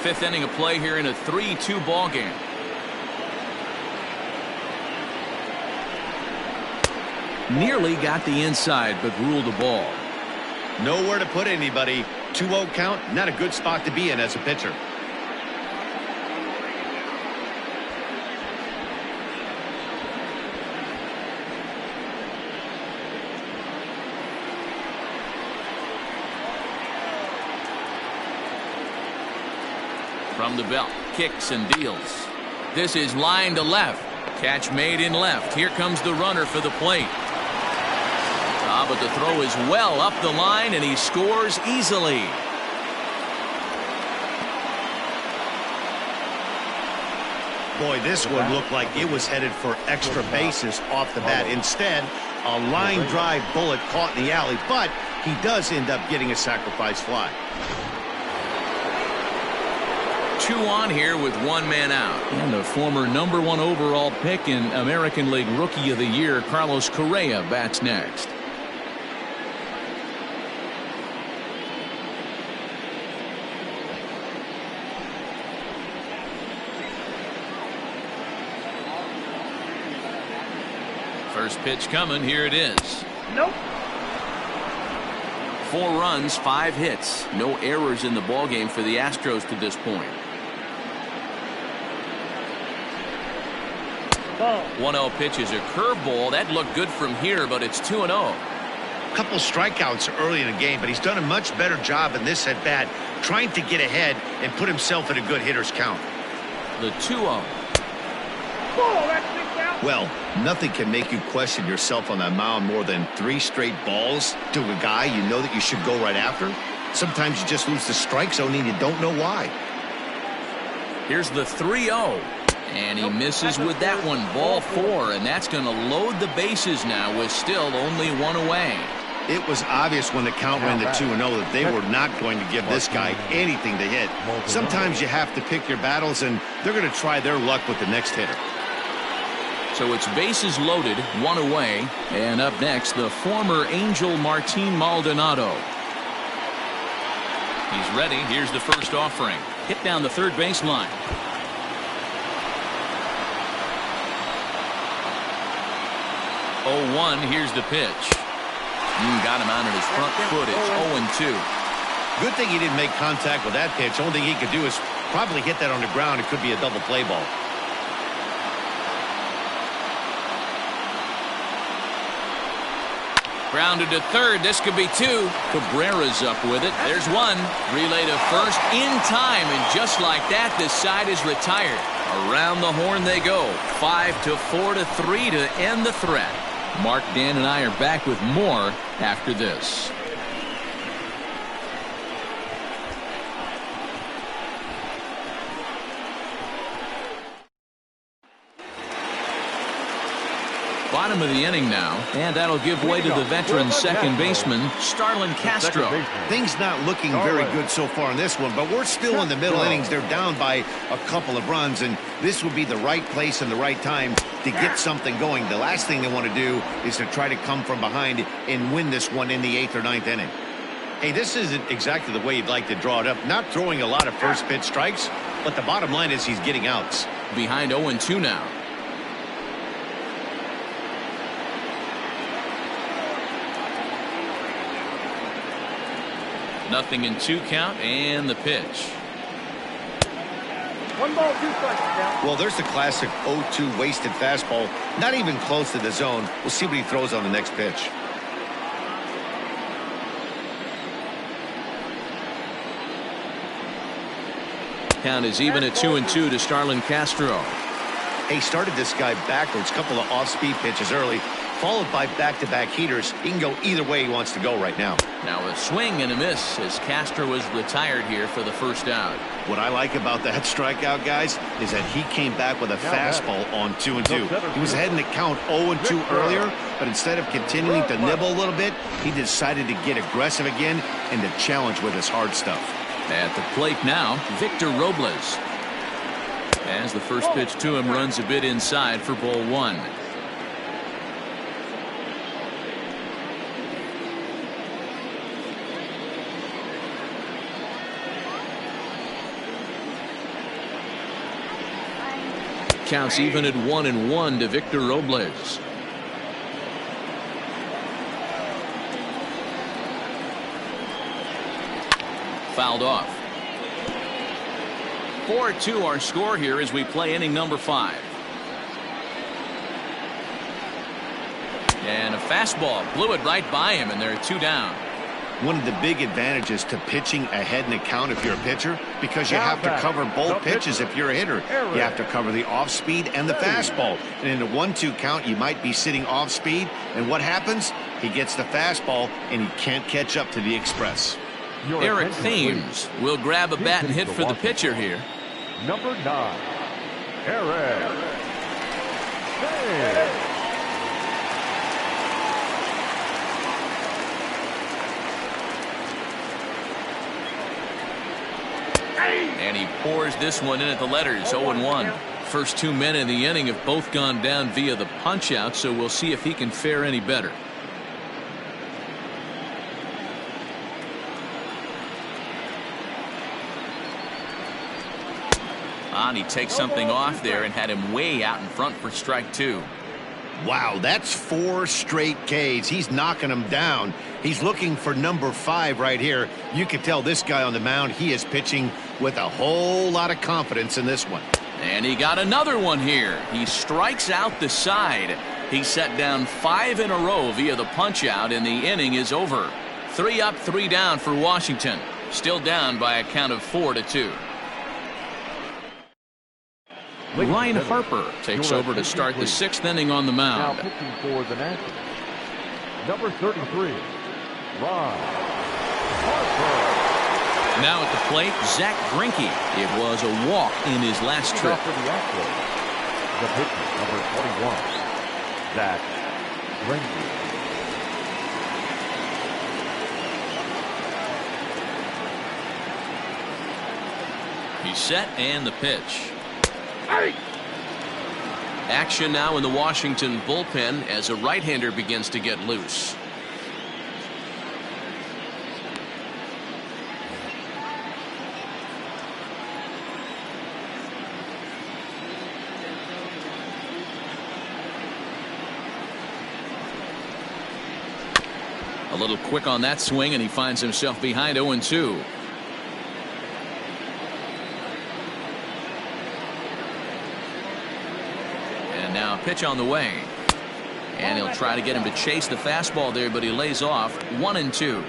Fifth inning of play here in a 3-2 ball game. Nearly got the inside, but ruled the ball. Nowhere to put anybody. 2-0 count, not a good spot to be in as a pitcher. From the belt, kicks and deals. This is line to left. Catch made in left. Here comes the runner for the plate. But the throw is well up the line, and he scores easily. Boy, this one looked like it was headed for extra bases off the bat. Instead, a line drive bullet caught in the alley, but he does end up getting a sacrifice fly. 2 on here with 1 man out. And the former #1 overall pick in American League Rookie of the Year, Carlos Correa, bats next. First pitch coming. Here it is. Nope. 4 runs, 5 hits. No errors in the ballgame for the Astros to this point. 1-0 pitch is a curveball. That looked good from here, but it's 2-0. A couple strikeouts early in the game, but he's done a much better job in this at bat, trying to get ahead and put himself in a good hitter's count. The 2-0. Well, nothing can make you question yourself on that mound more than 3 straight balls to a guy you know that you should go right after. Sometimes you just lose the strike zone and you don't know why. Here's the 3-0. And he misses with that one. Ball 4, and that's going to load the bases now with still only 1 away. It was obvious when the count ran to 2-0 that they were not going to give this guy anything to hit. Sometimes you have to pick your battles, and they're going to try their luck with the next hitter. So it's bases loaded, 1 away. And up next, the former Angel Martin Maldonado. He's ready. Here's the first offering. Hit down the third baseline. 0-1. Here's the pitch. Got him out on his front foot. It's 0-2. Good thing he didn't make contact with that pitch. Only thing he could do is probably hit that on the ground. It could be a double play ball. Grounded to third. This could be 2. Cabrera's up with it. There's 1. Relay to first in time, and just like that, this side is retired. Around the horn they go. 5-4-3 to end the threat. Mark, Dan, and I are back with more after this. Bottom of the inning now, and that'll give way to the veteran second baseman, Starlin Castro. Things not looking very good so far in this one, but we're still in the middle innings. They're down by a couple of runs, and this would be the right place and the right time to get something going. The last thing they want to do is to try to come from behind and win this one in the 8th or 9th inning. Hey, this isn't exactly the way you'd like to draw it up. Not throwing a lot of first pitch strikes, but the bottom line is he's getting outs. Behind 0-2 now. Nothing in 2 count, and the pitch. 1 ball, 2 strikes now. Well, there's the classic 0-2 wasted fastball. Not even close to the zone. We'll see what he throws on the next pitch. Count is even at 2-2 to Starlin Castro. He started this guy backwards, couple of off-speed pitches early, followed by back-to-back heaters. He can go either way he wants to go right now. Now a swing and a miss as Castro was retired here for the first out. What I like about that strikeout, guys, is that he came back with a fastball on 2-2. He was ahead in the count 0-2 earlier, but instead of continuing to nibble a little bit, he decided to get aggressive again and to challenge with his hard stuff. At the plate now, Victor Robles. As the first pitch to him runs a bit inside for ball one. Counts even at 1-1 to Victor Robles. Fouled off. 4-2 our score here as we play inning number 5. And a fastball blew it right by him, and there are 2 down. One of the big advantages to pitching ahead in the count if you're a pitcher, because you have to cover both pitches if you're a hitter. You have to cover the off speed and the fastball. And in a 1-2 count, you might be sitting off speed. And what happens? He gets the fastball, and he can't catch up to the express. Eric Thames will grab a bat and hit for the pitcher here. Number 9, Eric Thames. And he pours this one in at the letters, 0-1. First 2 men in the inning have both gone down via the punch-out, so we'll see if he can fare any better. And he takes something off there and had him way out in front for strike 2. Wow, that's 4 straight Ks. He's knocking them down. He's looking for number 5 right here. You can tell this guy on the mound, he is pitching with a whole lot of confidence in this one. And he got another one here. He strikes out the side. He set down 5 in a row via the punch out, and the inning is over. 3 up, 3 down for Washington. Still down by a count of 4-2. Ryan Harper takes over to start the 6th inning on the mound. Now pitching for the Nationals, number 33, Ryan Harper. Now at the plate, Zach Greinke. It was a walk in his last trip. For the Astros, the pitcher, number 21, Zach Greinke. He's set and the pitch. Action now in the Washington bullpen as a right-hander begins to get loose. A little quick on that swing, and he finds himself behind 0-2. Now pitch on the way, and he'll try to get him to chase the fastball there, but he lays off. 1-2.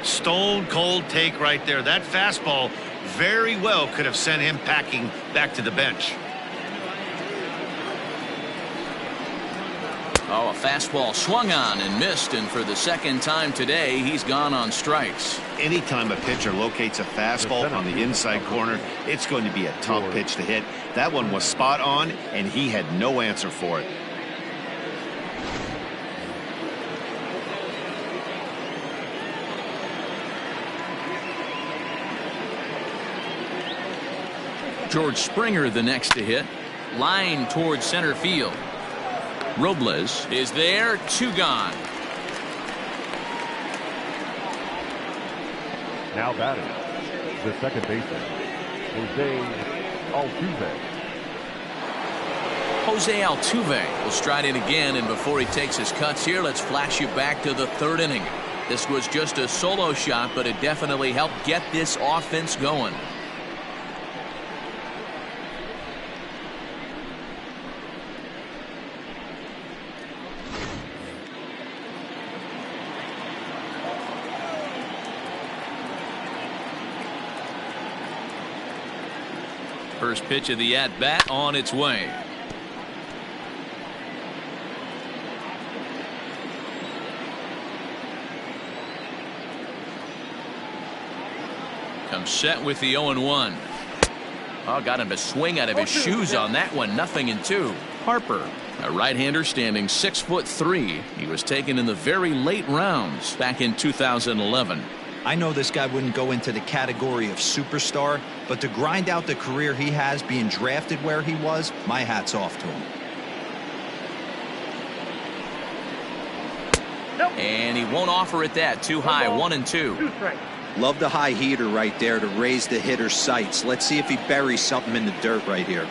Stone cold take right there. That fastball very well could have sent him packing back to the bench. Oh, a fastball swung on and missed, and for the second time today, he's gone on strikes. Anytime a pitcher locates a fastball on the inside corner, it's going to be a tough pitch to hit. That one was spot on, and he had no answer for it. George Springer the next to hit. Line towards center field. Robles is there, 2 gone. Now batting, the second baseman, Jose Altuve. Jose Altuve will stride in again, and before he takes his cuts here, let's flash you back to the 3rd inning. This was just a solo shot, but it definitely helped get this offense going. First pitch of the at-bat on its way. Set with the 0-1. Oh, got him to swing out of his shoes on that one. 0-2. Harper, a right-hander standing 6'3". He was taken in the very late rounds back in 2011. I know this guy wouldn't go into the category of superstar, but to grind out the career he has being drafted where he was, my hat's off to him. And he won't offer it that. Too high. 1-2. Love the high heater right there to raise the hitter's sights. Let's see if he buries something in the dirt right here.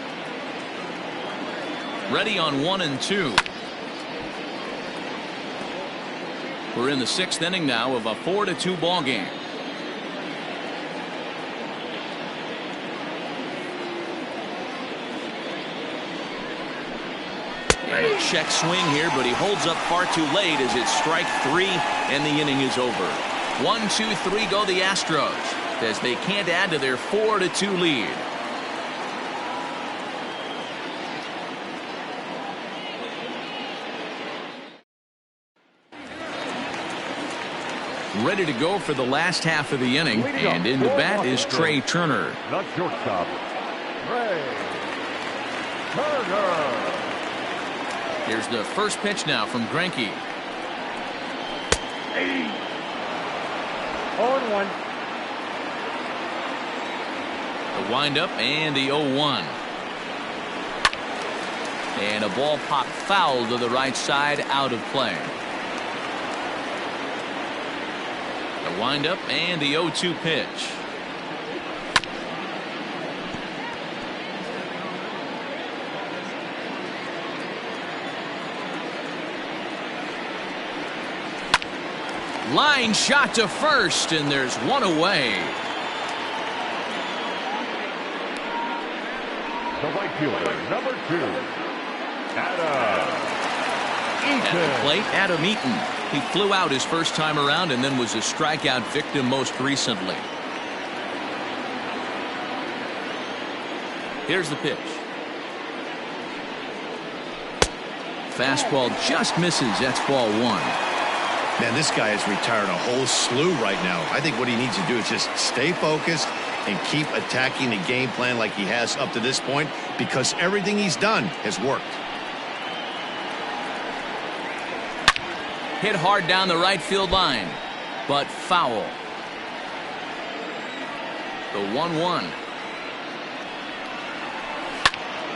Ready on 1-2. We're in the 6th inning now of a 4-2 ball game. And a check swing here, but he holds up far too late as it's strike 3 and the inning is over. 1, 2, 3 go the Astros as they can't add to their 4-2 lead. Ready to go for the last half of the inning, and in the bat is Trey Turner. The shortstop, Trey Turner. Here's the first pitch now from Greinke. 0-1. The windup and the 0-1. And a ball popped foul to the right side, out of play. The windup and the 0-2 pitch. Line shot to first, and there's one away. The right fielder, number 2, Adam Eaton. At the plate, Adam Eaton. He flew out his first time around and then was a strikeout victim most recently. Here's the pitch. Fastball just misses. That's ball 1. Man, this guy has retired a whole slew right now. I think what he needs to do is just stay focused and keep attacking the game plan like he has up to this point, because everything he's done has worked. Hit hard down the right field line, but foul. The 1-1.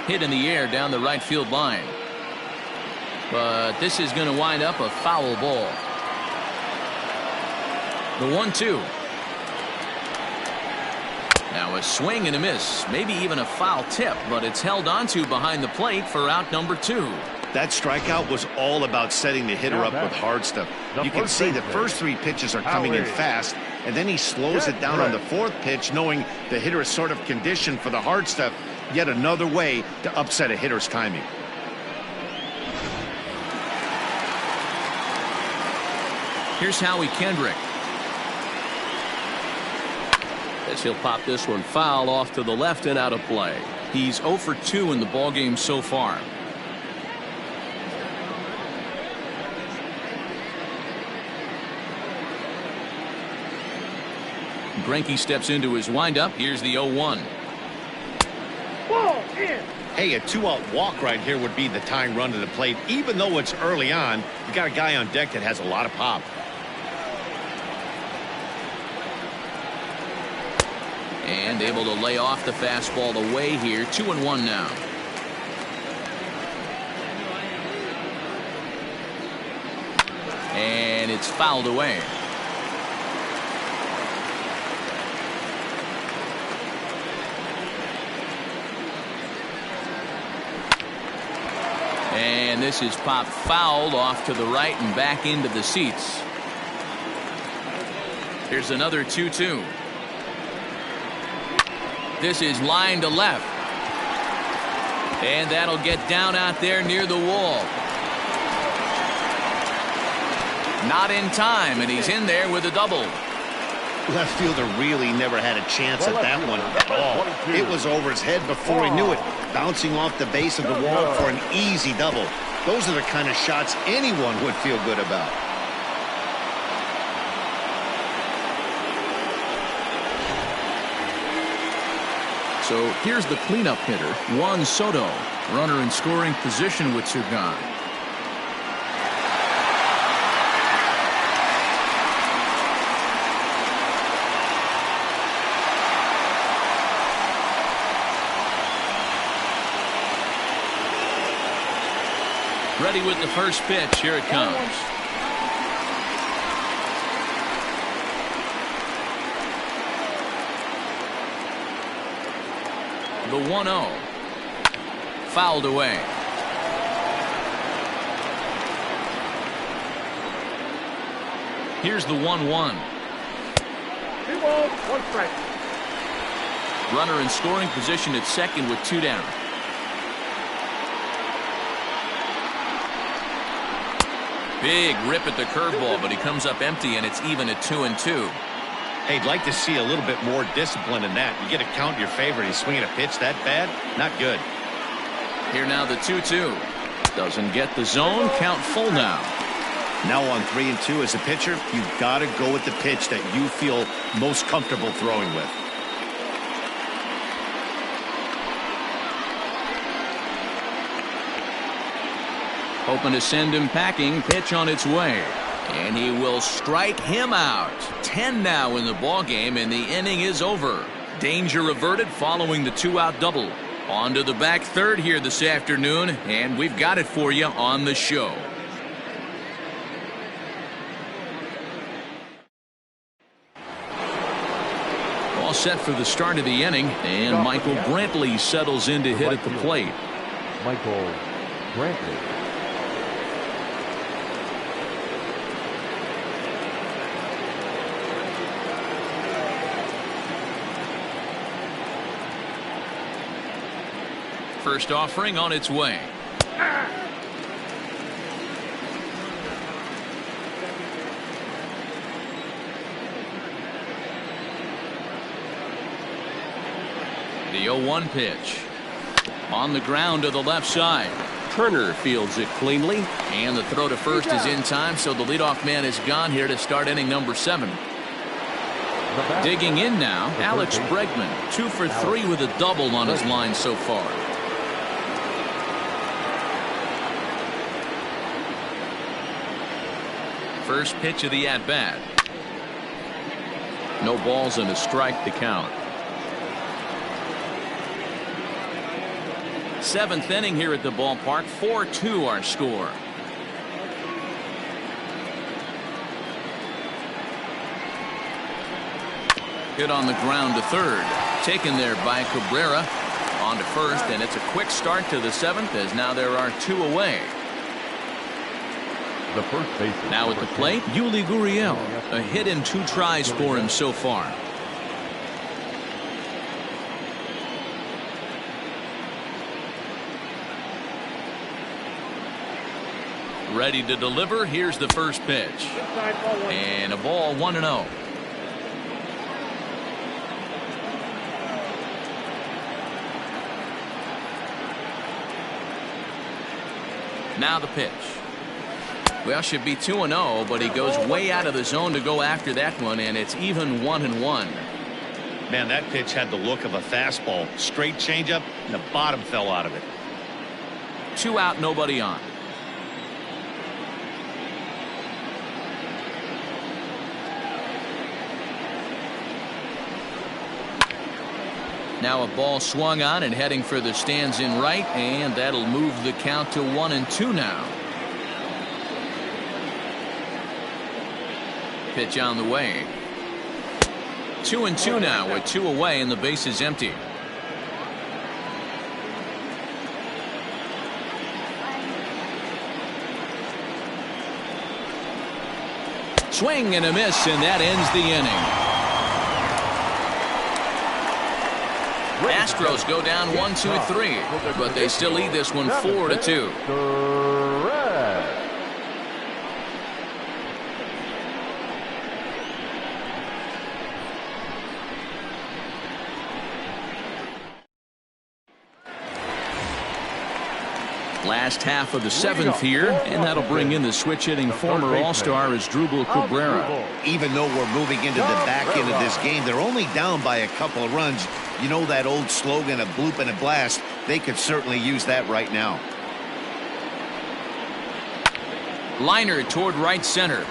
Hit in the air down the right field line. But this is going to wind up a foul ball. The 1-2. Now a swing and a miss, maybe even a foul tip, but it's held onto behind the plate for out number 2. That strikeout was all about setting the hitter up with hard stuff. You can see the first 3 pitches are coming in fast, and then he slows it down on the 4th pitch, knowing the hitter is sort of conditioned for the hard stuff. Yet another way to upset a hitter's timing. Here's Howie Kendrick. As he'll pop this one foul off to the left and out of play. He's 0 for 2 in the ballgame so far. Greinke steps into his windup. Here's the 0-1. Hey, a 2-out walk right here would be the tying run to the plate. Even though it's early on, you got a guy on deck that has a lot of pop. And able to lay off the fastball away here. 2-1 now. And it's fouled away. And this is popped fouled off to the right and back into the seats. Here's another 2-2. This is line to left. And that'll get down out there near the wall. Not in time, and he's in there with a double. Left fielder really never had a chance at that one at all. It was over his head before he knew it, bouncing off the base of the wall for an easy double. Those are the kind of shots anyone would feel good about. So here's the cleanup hitter, Juan Soto. Runner in scoring position with two gone. Ready with the first pitch. Here it comes. The 1-0. Fouled away. Here's the 1-1. 2 balls, 1 strike. Runner in scoring position at second with two down. Big rip at the curveball, but he comes up empty, and it's even at 2-2. Hey, I'd like to see a little bit more discipline in that. You get a count in your favor, and he's swinging a pitch that bad. Not good. Here now the 2-2. Doesn't get the zone. Count full now. Now on 3-2 as a pitcher, you've got to go with the pitch that you feel most comfortable throwing with. Hoping to send him packing. Pitch on its way. And he will strike him out. 10 now in the ball game, and the inning is over. Danger averted following the 2-out double. On to the back third here this afternoon, and we've got it for you on the show. All set for the start of the inning, and Michael Brantley settles in to hit at the plate. Michael Brantley. First offering on its way. The 0-1 pitch. On the ground to the left side. Turner fields it cleanly, and the throw to first is in time, so the leadoff man is gone here to start inning number 7. Digging in now, Alex Bregman, 2 for 3 with a double on his line so far. First pitch of the at-bat. No balls and a strike to count. 7th inning here at the ballpark. 4-2 our score. Hit on the ground to third. Taken there by Cabrera. On to first, and it's a quick start to the 7th as now there are 2 away. The first baseman. Now at the plate, Yuli Gurriel. A hit in 2 tries for him so far. Ready to deliver. Here's the first pitch. And a ball, 1-0. Now the pitch. Well, should be 2-0, but he goes way out of the zone to go after that one, and it's even 1-1. Man, that pitch had the look of a fastball. Straight changeup, and the bottom fell out of it. 2 out, nobody on. Now a ball swung on and heading for the stands in right, and that'll move the count to 1-2 now. Pitch on the way. 2-2 now with 2 away and the base is empty. Swing and a miss, and that ends the inning. Astros go down 1-2-3, but they still lead this one 4-2. Last half of the 7th here, and that'll bring in the switch-hitting former All-Star Asdrubal Cabrera. Even though we're moving into the back end of this game, they're only down by a couple of runs. You know that old slogan, a bloop and a blast. They could certainly use that right now. Liner toward right center.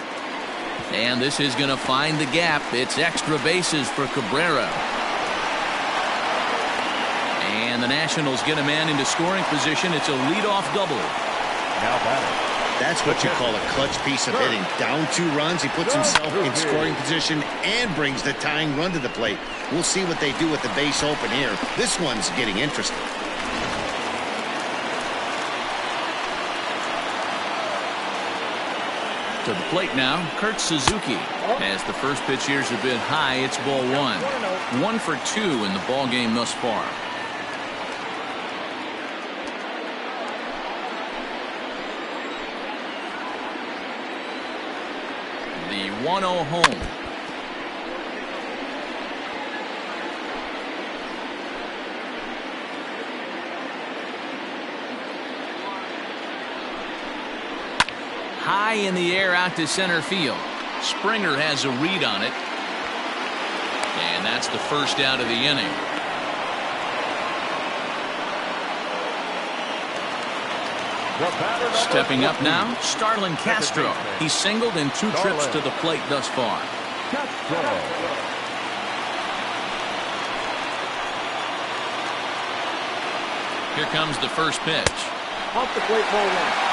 And this is going to find the gap. It's extra bases for Cabrera. And the Nationals get a man into scoring position. It's a leadoff double. Now batting. That's what you call a clutch piece of hitting. Down 2 runs, he puts himself in scoring position and brings the tying run to the plate. We'll see what they do with the base open here. This one's getting interesting. To the plate now, Kurt Suzuki. As the first pitch here's a bit high, it's ball 1. 1 for 2 in the ball game thus far. The 1-0 home. High in the air out to center field. Springer has a read on it. And that's the first out of the inning. Stepping up now, Starlin Castro. He's singled in 2 trips to the plate thus far. Here comes the first pitch. Off the plate, ball 1.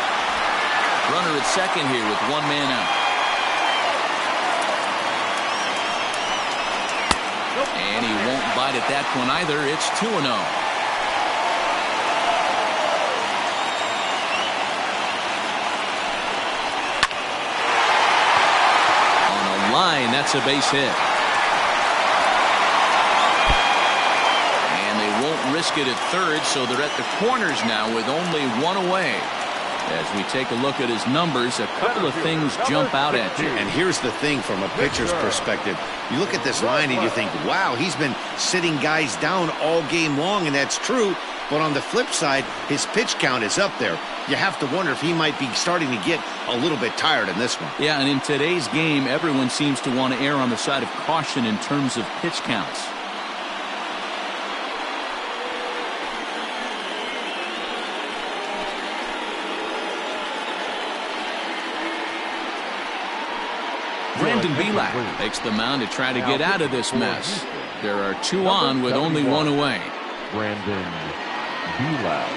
Runner at second here with 1 man out. And he won't bite at that one either. It's 2-0. On a line, that's a base hit. And they won't risk it at third, so they're at the corners now with only 1 away. As we take a look at his numbers, a couple of things jump out at you. And here's the thing from a pitcher's perspective. You look at this line and you think, wow, he's been sitting guys down all game long, and that's true. But on the flip side, his pitch count is up there. You have to wonder if he might be starting to get a little bit tired in this one. Yeah, and in today's game, everyone seems to want to err on the side of caution in terms of pitch counts. Brandon Belak takes the mound to try to get out of this mess. There are 2 on with only 1 away. Brandon Belak.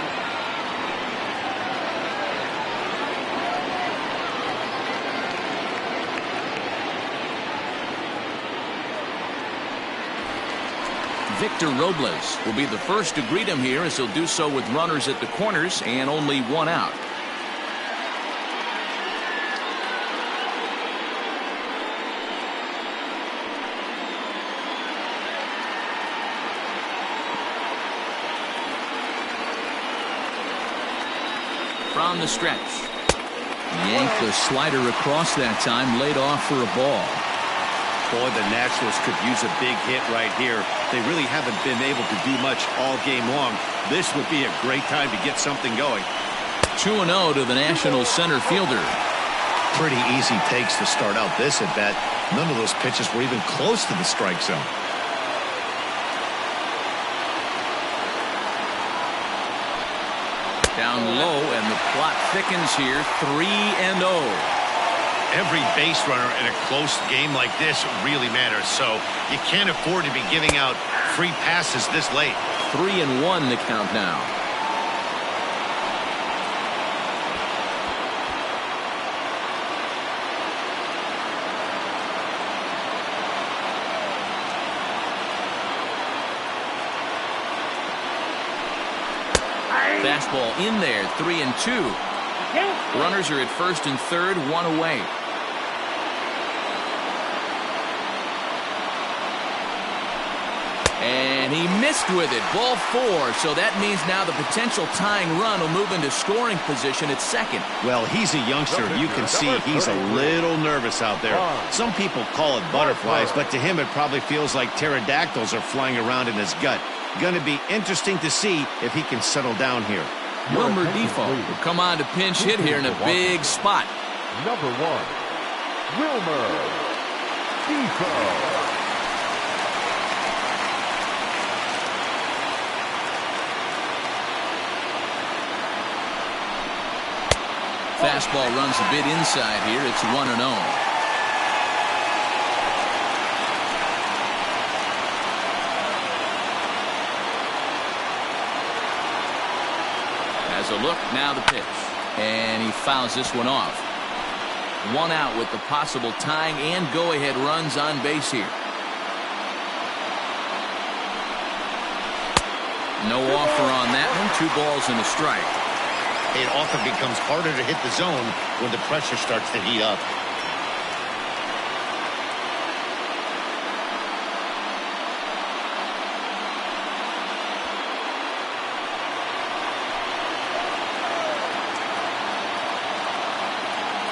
Victor Robles will be the first to greet him here, as he'll do so with runners at the corners and only 1 out. From the stretch. Yanked the slider across that time, laid off for a ball. Boy, the Nationals could use a big hit right here. They really haven't been able to do much all game long. This would be a great time to get something going. 2-0 to the Nationals center fielder. Pretty easy takes to start out this at bat. None of those pitches were even close to the strike zone. Down low, and the plot thickens here. 3-0. Every base runner in a close game like this really matters, so you can't afford to be giving out free passes this late. 3-1 the count now. Fastball in there, 3-2. Runners are at first and third, 1 away. And he missed with it, ball 4. So that means now the potential tying run will move into scoring position at second. Well, he's a youngster. You can see he's a little nervous out there. Some people call it butterflies, but to him it probably feels like pterodactyls are flying around in his gut. Going to be interesting to see if he can settle down here. Wilmer Defoe will come on to pinch hit here in a big spot. Number 1, Wilmer Defoe. Fastball runs a bit inside here. It's 1-0. Has a look, now the pitch. And he fouls this one off. 1 out with the possible tying and go-ahead runs on base here. No offer on that one. 2 balls and a strike. It often becomes harder to hit the zone when the pressure starts to heat up.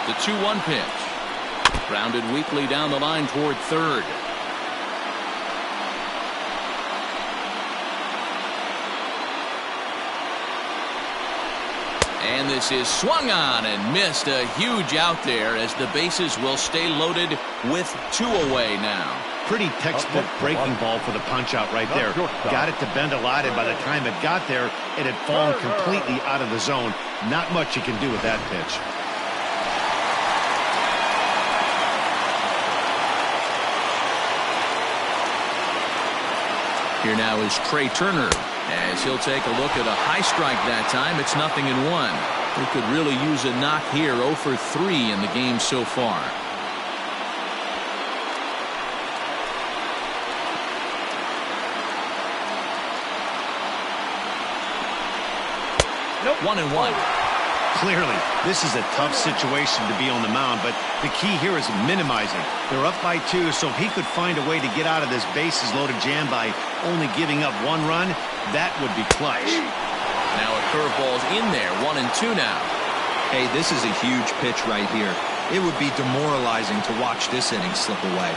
The 2-1 pitch. Grounded weakly down the line toward third. And this is swung on and missed. A huge out there as the bases will stay loaded with 2 away now. Pretty textbook breaking ball for the punch out right there. Got it to bend a lot, and by the time it got there, it had fallen completely out of the zone. Not much you can do with that pitch. Here now is Trey Turner as he'll take a look at a high strike that time. It's 0-1. He could really use a knock here. 0 for 3 in the game so far. Nope. 1-1. Clearly, this is a tough situation to be on the mound, but the key here is minimizing. They're up by 2, so if he could find a way to get out of this bases-loaded jam by only giving up 1 run, that would be clutch. Now a curveball's in there, 1-2 now. Hey, this is a huge pitch right here. It would be demoralizing to watch this inning slip away.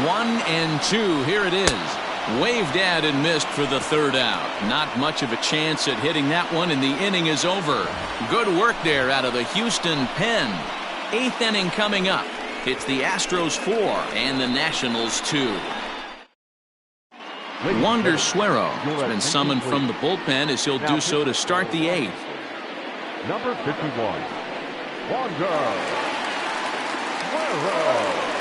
1-2, here it is. Waved at and missed for the 3rd out. Not much of a chance at hitting that one, and the inning is over. Good work there out of the Houston pen. 8th inning coming up. It's the Astros 4 and the Nationals 2. Wander Suero has been summoned from the bullpen as he'll do so to start the 8th. Number 51, Wander Suero.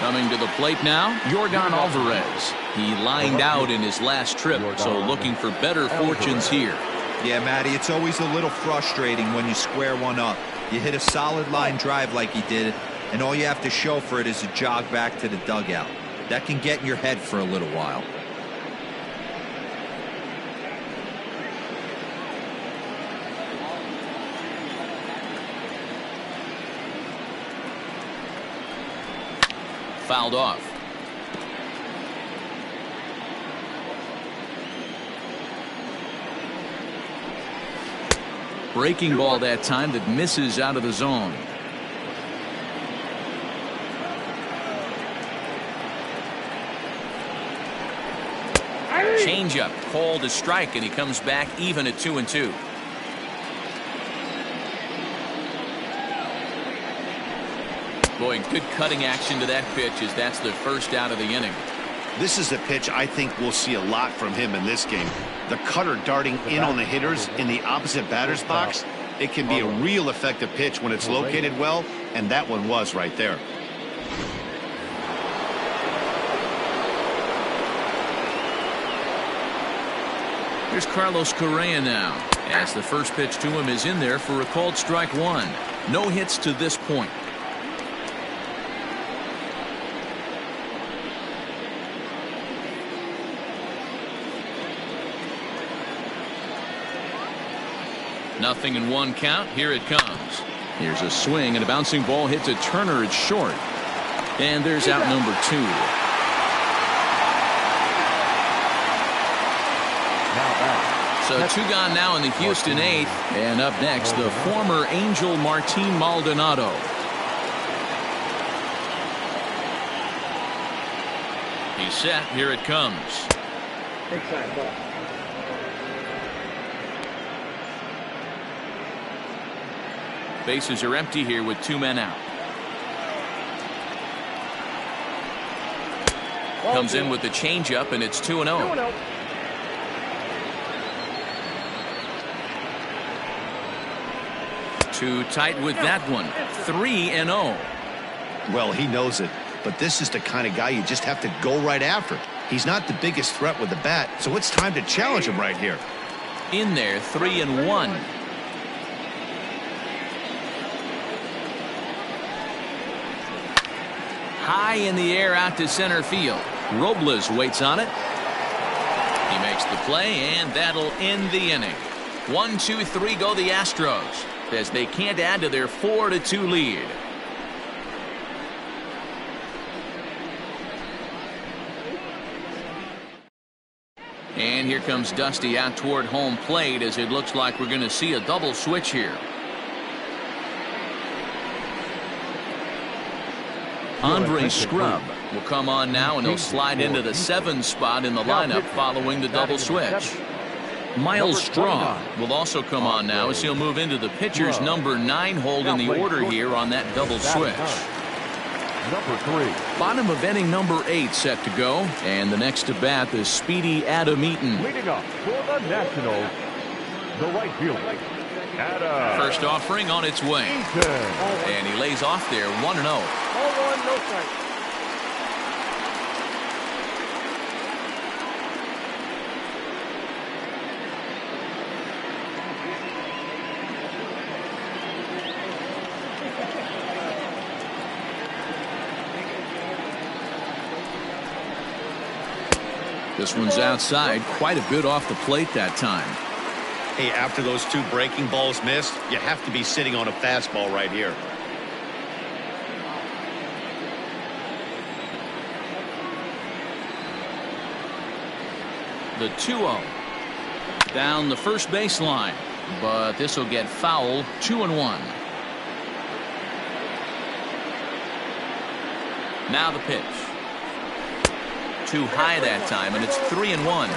Coming to the plate now, Yordan Alvarez. He lined out in his last trip, so looking for better fortunes here. Yeah, Matty, it's always a little frustrating when you square one up. You hit a solid line drive like he did, and all you have to show for it is a jog back to the dugout. That can get in your head for a little while. Fouled off. Breaking ball that time that misses out of the zone. Changeup called a strike, and he comes back even at 2-2. Boy, good cutting action to that pitch as that's the 1st out of the inning. This is a pitch I think we'll see a lot from him in this game. The cutter darting in on the hitters in the opposite batter's box. It can be a real effective pitch when it's located well, and that one was right there. Here's Carlos Correa now, as the first pitch to him is in there for a called strike 1. No hits to this point. Nothing in 1 count. Here it comes. Here's a swing, and a bouncing ball hits a Turner. It's short. And there's out number 2. So 2 gone now in the Houston 8th. And up next, the former Angel Martin Maldonado. He's set. Here it comes. Inside ball. Bases are empty here with 2 men out. Comes in with the changeup, and it's 2-0. 2-0. Too tight with that one. 3-0. Well, he knows it, but this is the kind of guy you just have to go right after. He's not the biggest threat with the bat, so it's time to challenge him right here. In there, 3-1. High in the air out to center field. Robles waits on it. He makes the play, and that'll end the inning. 1, 2, 3 go the Astros, as they can't add to their 4-2 lead. And here comes Dusty out toward home plate, as it looks like we're going to see a double switch here. Andre Scrub will come on now, and he'll slide into the 7 spot in the lineup following the double switch. Miles Straw will also come on now, as he'll move into the pitcher's number 9 hold in the order here on that double switch. Number 3. Bottom of inning number 8 set to go, and the next to bat is speedy Adam Eaton. Leading up for the Nationals, the right fielder, Adam. First offering on its way, and he lays off there 1-0. 0-1, no strike. This one's outside, quite a bit off the plate that time. Hey, after those 2 breaking balls missed, you have to be sitting on a fastball right here. The 2-0 down the first baseline, but this will get foul. 2-1. Now the pitch. Too high that time, and it's 3-1.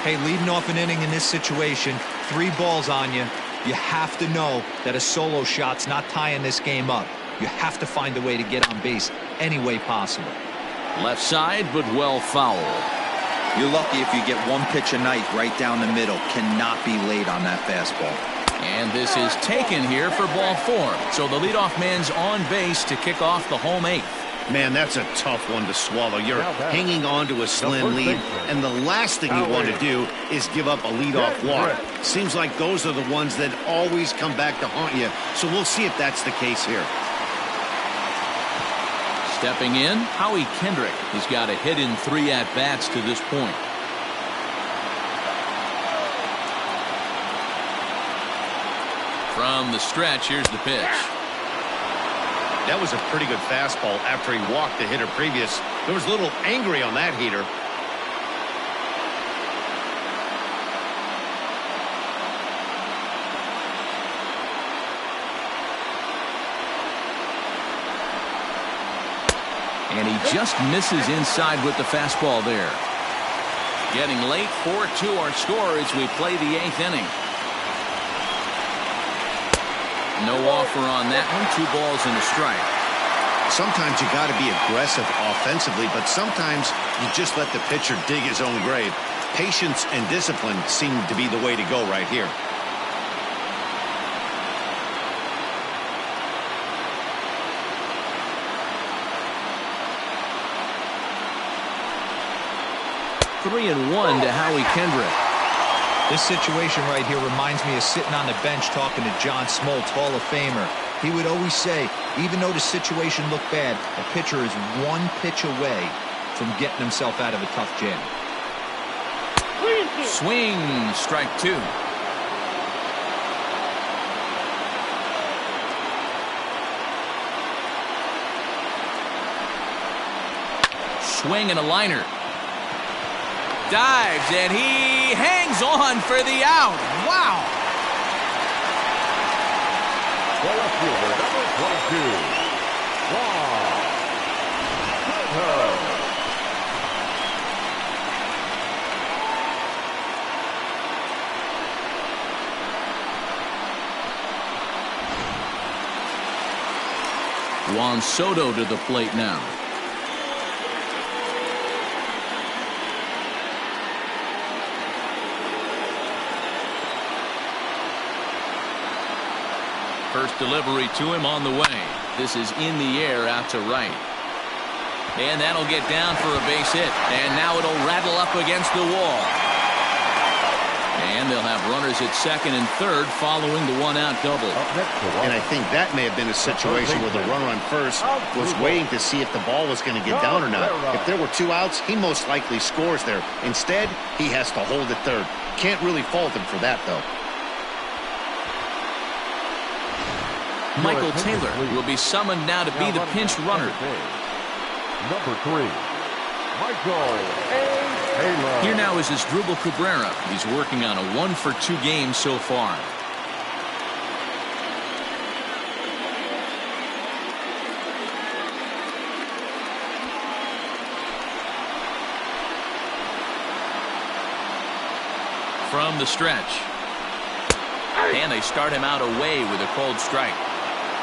Hey, leading off an inning in this situation, 3 balls on you. You have to know that a solo shot's not tying this game up. You have to find a way to get on base any way possible. Left side, but well foul. You're lucky if you get 1 pitch a night right down the middle. Cannot be late on that fastball. And this is taken here for ball 4. So the leadoff man's on base to kick off the home 8th. Man, that's a tough one to swallow. You're hanging on to a slim lead, and the last thing you want to do is give up a leadoff walk. Seems like those are the ones that always come back to haunt you, so we'll see if that's the case here. Stepping in, Howie Kendrick. He's got a hit in 3 at-bats to this point. From the stretch, here's the pitch. That was a pretty good fastball after he walked the hitter previous. There was a little angry on that heater. And he just misses inside with the fastball there. Getting late, 4-2 our score as we play the 8th inning. No offer on that one. 2 balls and a strike. Sometimes you got to be aggressive offensively, but sometimes you just let the pitcher dig his own grave. Patience and discipline seem to be the way to go right here. Three and 1 to Howie Kendrick. This situation right here reminds me of sitting on the bench talking to John Smoltz, Hall of Famer. He would always say, even though the situation looked bad, a pitcher is 1 pitch away from getting himself out of a tough jam. Swing, strike 2. Swing and a liner. Dives, and he hangs on for the out. Wow. The left fielder, number 22, Juan Soto to the plate now. First delivery to him on the way. This is in the air out to right. And that'll get down for a base hit. And now it'll rattle up against the wall. And they'll have runners at second and third following the one-out double. And I think that may have been a situation where the runner on first was waiting to see if the ball was going to get down or not. If there were 2 outs, he most likely scores there. Instead, he has to hold at third. Can't really fault him for that, though. Michael Taylor will be summoned now to be the pinch runner. Number 3, Michael Taylor. Here now is Asdrubal Cabrera. He's working on a 1-for-2 game so far. From the stretch. And they start him out away with a cold strike.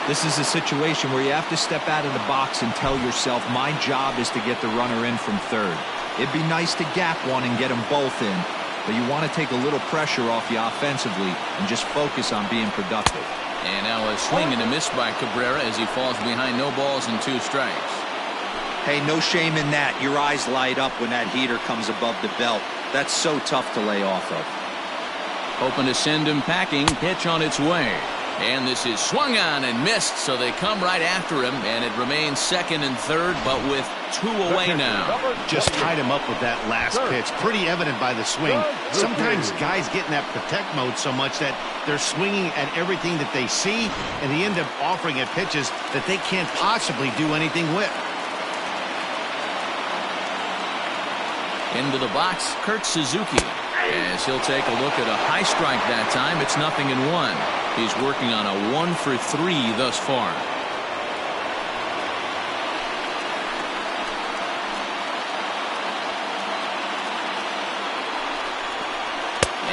This is a situation where you have to step out of the box and tell yourself, my job is to get the runner in from third. It'd be nice to gap one and get them both in, but you want to take a little pressure off you offensively and just focus on being productive. And now a swing and a miss by Cabrera as he falls behind no balls and 2 strikes. Hey, no shame in that. Your eyes light up when that heater comes above the belt. That's so tough to lay off of. Hoping to send him packing. Pitch on its way. And this is swung on and missed, so they come right after him, and it remains second and third, but with 2 away now. Just tied him up with that last pitch. Pretty evident by the swing. Sometimes guys get in that protect mode so much that they're swinging at everything that they see, and they end up offering at pitches that they can't possibly do anything with. Into the box, Kurt Suzuki. As he'll take a look at a high strike that time. It's 0-1. He's working on a 1-for-3 thus far.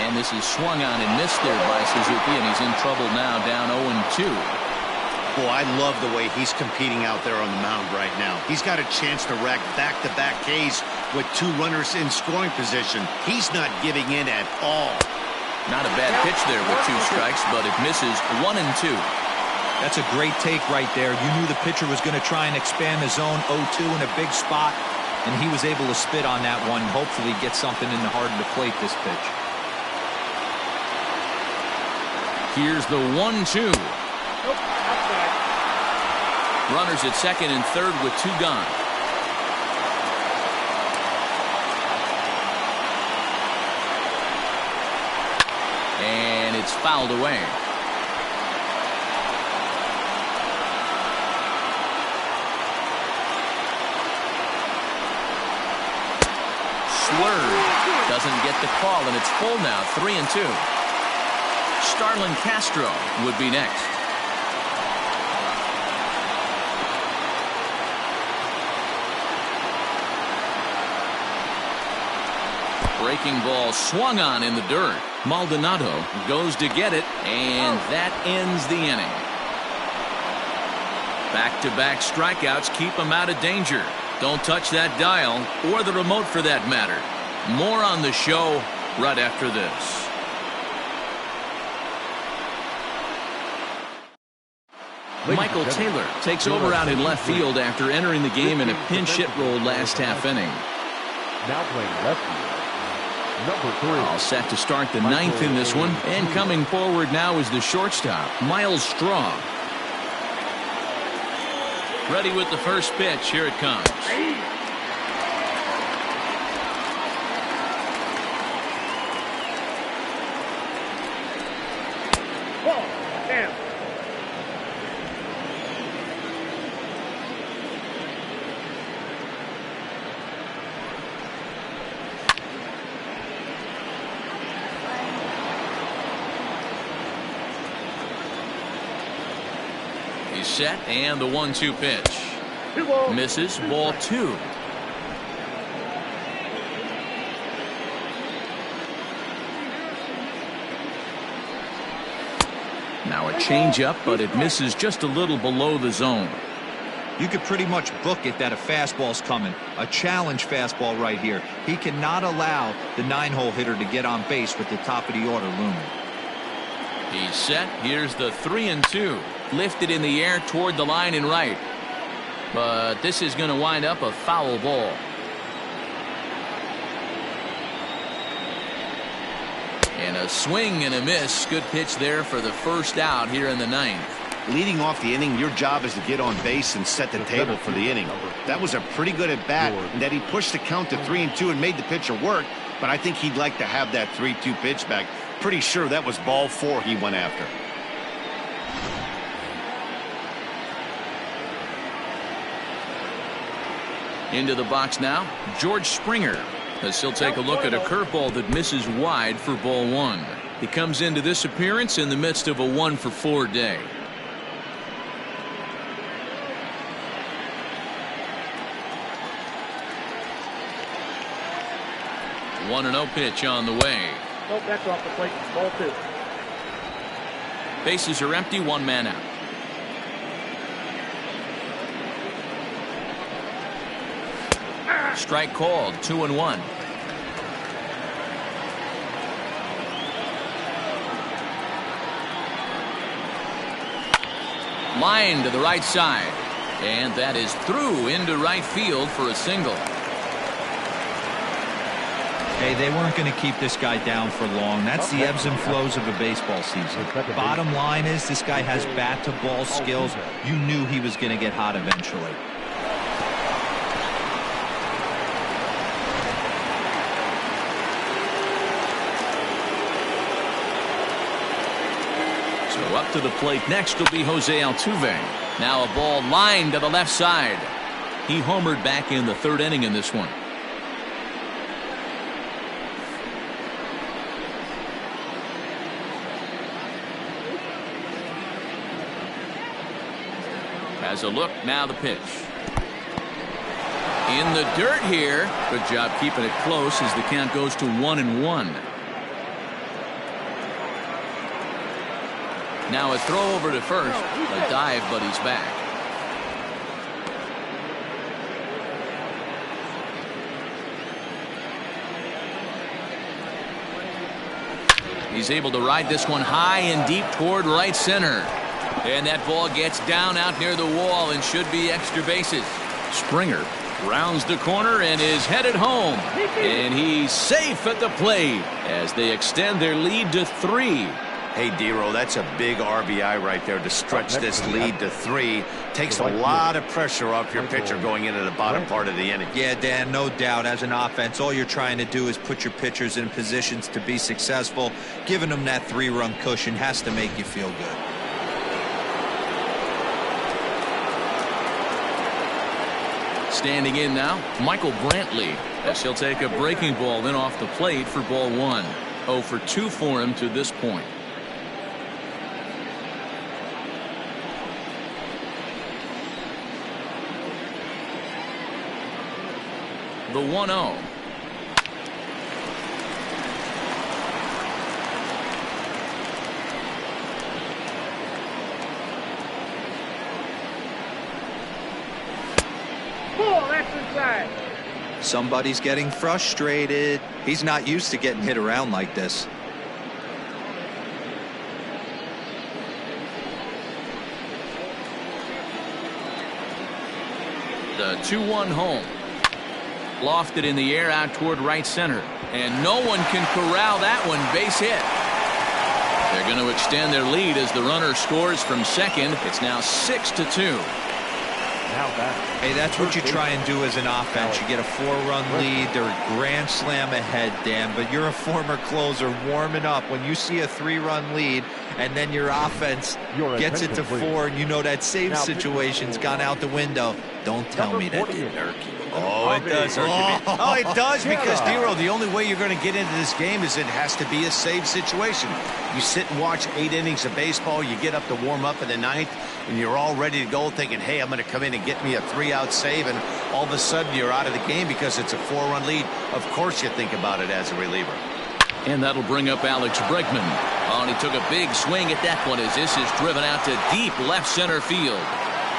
And this is swung on and missed there by Suzuki, and he's in trouble now, down 0-2. Boy, I love the way he's competing out there on the mound right now. He's got a chance to rack back-to-back Ks with 2 runners in scoring position. He's not giving in at all. Not a bad pitch there with 2 strikes, but it misses 1-2. That's a great take right there. You knew the pitcher was going to try and expand the zone 0-2 in a big spot, and he was able to spit on that one. Hopefully get something in the heart of the plate this pitch. Here's the 1-2. Runners at second and third with 2 gone. And it's fouled away. Slurred. Doesn't get the call, and it's full now, 3-2. Starlin Castro would be next. Breaking ball swung on in the dirt. Maldonado goes to get it, and that ends the inning. Back-to-back strikeouts keep him out of danger. Don't touch that dial, or the remote for that matter. More on the show right after this. Michael Taylor takes over out in left field after entering the game in a pinch hit role last half inning. Now playing left field, number 3. All set to start the 9th in this one, and coming forward now is the shortstop, Miles Straw. Ready with the first pitch. Here it comes. He's set, and the 1-2 pitch. Misses, ball 2. Now a changeup, but it misses just a little below the zone. you could pretty much book it that a fastball's coming. A challenge fastball right here. He cannot allow the 9-hole hitter to get on base with the top of the order looming. He's set. Here's the 3-2. Lifted in the air toward the line and right. But this is going to wind up a foul ball. And a swing and a miss. Good pitch there for the first out here in the 9th. Leading off the inning, your job is to get on base and set the table for the inning. That was a pretty good at bat, and that he pushed the count to 3-2 and made the pitcher work. But I think he'd like to have that 3-2 pitch back. Pretty sure that was ball 4 he went after. Into the box now, George Springer, as he'll take a look at a curveball that misses wide for ball 1. He comes into this appearance in the midst of a 1-for-4 day. 1-0 pitch on the way. Nope, that's off the plate. Ball 2. Bases are empty, 1 man out. Strike called, 2-1. Line to the right side. And that is through into right field for a single. Hey, they weren't going to keep this guy down for long. That's the ebbs and flows of a baseball season. Bottom line is this guy has bat-to-ball skills. You knew he was going to get hot eventually. So up to the plate next will be Jose Altuve. Now a ball lined to the left side. He homered back in the 3rd inning in this one. Has a look, now the pitch. In the dirt here. Good job keeping it close as the count goes to 1-1. Now a throw over to first. A dive, but he's back. He's able to ride this one high and deep toward right center. And that ball gets down out near the wall and should be extra bases. Springer rounds the corner and is headed home. And he's safe at the plate as they extend their lead to 3. Hey, D-Row, that's a big RBI right there to stretch this lead to 3. Takes a lot of pressure off your pitcher going into the bottom part of the inning. Yeah, Dan, no doubt. As an offense, all you're trying to do is put your pitchers in positions to be successful. Giving them that 3-run cushion has to make you feel good. Standing in now, Michael Brantley, as he'll take a breaking ball in off the plate for ball 1. 0 for 2 for him to this point. The 1-0. Somebody's getting frustrated. He's not used to getting hit around like this. The 2-1 home. Lofted in the air out toward right center. And no one can corral that one. Base hit. They're going to extend their lead as the runner scores from second. It's now 6-2. Hey, that's what you try and do as an offense. You get a 4-run lead. They're a grand slam ahead, Dan, but you're a former closer warming up. When you see a 3-run lead and then your offense gets it to 4 and you know that save situation's gone out the window, don't tell me that didn't irk you. Oh, it does. Oh, it does, because, D-Row, the only way you're going to get into this game is it has to be a save situation. You sit and watch 8 innings of baseball, you get up to warm up in the 9th, and you're all ready to go thinking, hey, I'm going to come in and get me a 3-out save, and all of a sudden you're out of the game because it's a 4-run lead. Of course you think about it as a reliever. And that'll bring up Alex Bregman. Oh, and he took a big swing at that one as this is driven out to deep left center field.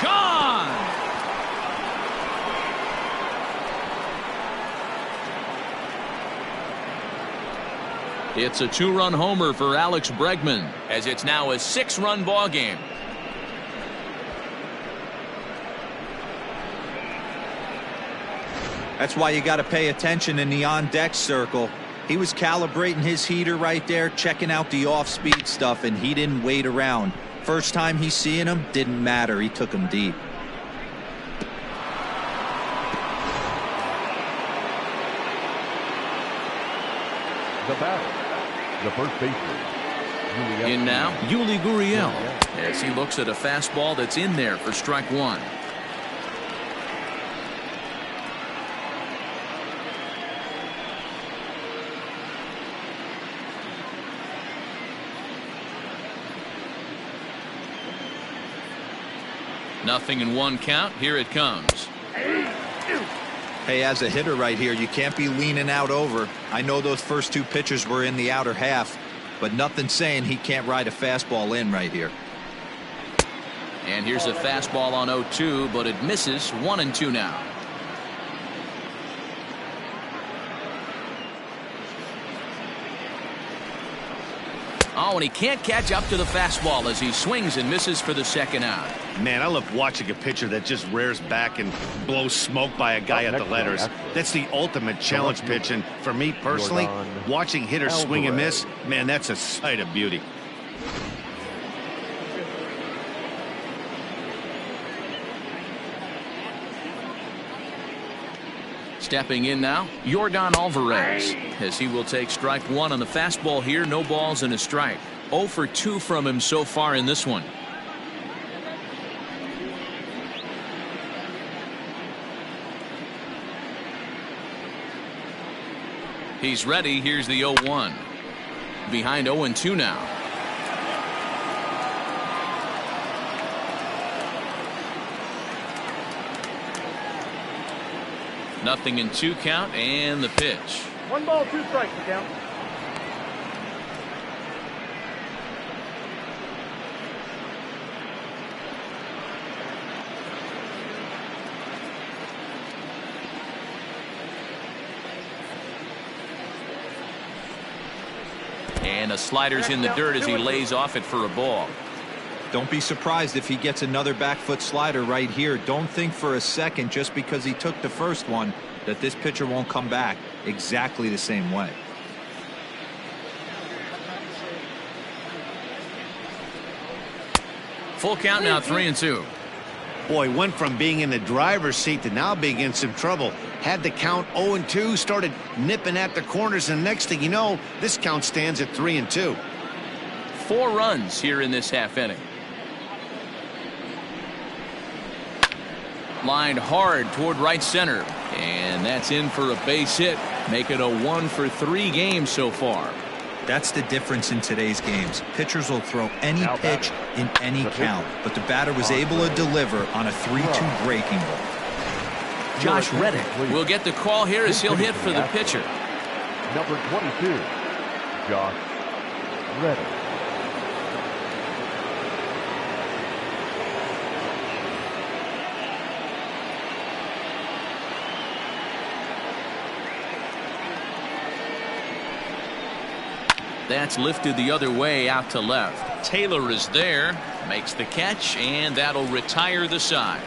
Gone! It's a 2-run homer for Alex Bregman, as it's now a 6-run ball game. That's why you got to pay attention in the on-deck circle. He was calibrating his heater right there, checking out the off-speed stuff, and he didn't wait around. First time he's seeing him, didn't matter. He took him deep. The batter, the first baseman. In now, Yuli Gurriel, as he looks at a fastball that's in there for strike one. Nothing in 1 count. Here it comes. Hey, as a hitter right here, you can't be leaning out over. I know those first 2 pitches were in the outer half, but nothing saying he can't ride a fastball in right here. And here's a fastball on 0-2, but it misses. 1-2 now. Oh, and he can't catch up to the fastball as he swings and misses for the second out. Man, I love watching a pitcher that just rears back and blows smoke by a guy at the letters. That's the ultimate challenge pitch, and for me personally, watching hitters swing and miss, man, that's a sight of beauty. Stepping in now, Yordan Alvarez, as he will take strike one on the fastball here. No balls and a strike. 0 for 2 from him so far in this one. He's ready. Here's the 0-1. Behind 0-2 now. Nothing in 2 count, and the pitch. 1 ball, 2 strikes, count. And a slider's in the dirt as he lays off it for a ball. Don't be surprised if he gets another back foot slider right here. Don't think for a second, just because he took the first one, that this pitcher won't come back exactly the same way. Full count now, 3-2. Boy, went from being in the driver's seat to now being in some trouble. Had the count 0-2, started nipping at the corners, and next thing you know, this count stands at 3-2. 4 runs here in this half inning. Lined hard toward right center, and that's in for a base hit. Make it a 1 for 3 game so far. That's the difference in today's games. Pitchers will throw any pitch in any count, but the batter was able to deliver on a 3-2 breaking ball. Josh Reddick will get the call here as he'll hit for the pitcher. Number 22, Josh Reddick. That's lifted the other way out to left. Taylor is there, makes the catch, and that'll retire the side.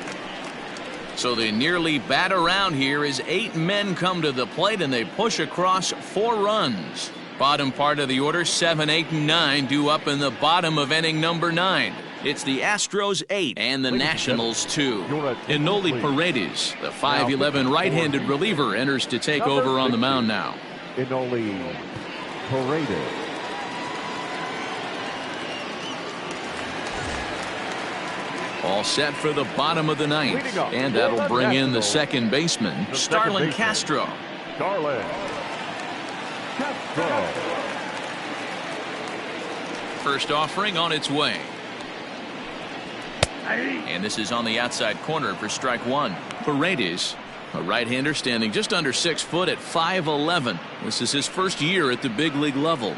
So they nearly bat around here as 8 men come to the plate, and they push across 4 runs. Bottom part of the order, 7, 8, and 9 due up in the bottom of inning number 9. It's the Astros 8 and the Nationals 2. Enoli Paredes, the 5'11" right-handed reliever, enters to take over on the mound now. Enoli Paredes. All set for the bottom of the 9th, and that'll bring in the second baseman, Starlin Castro. Starlin Castro. First offering on its way. And this is on the outside corner for strike 1. Paredes, a right-hander standing just under 6 foot at 5'11". This is his first year at the big league level.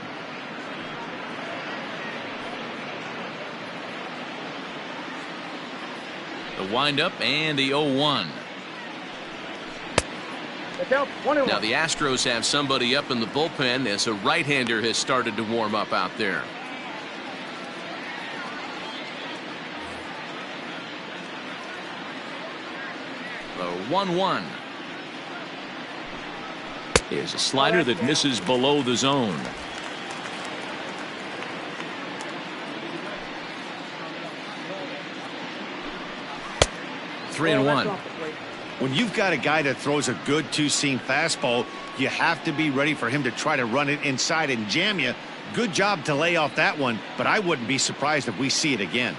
The windup and the 0-1. Get down. 1-1. Now the Astros have somebody up in the bullpen as a right-hander has started to warm up out there. The 1-1. Here's a slider that misses below the zone. Three and one. When you've got a guy that throws a good two-seam fastball, you have to be ready for him to try to run it inside and jam you. Good job to lay off that one, but I wouldn't be surprised if we see it again.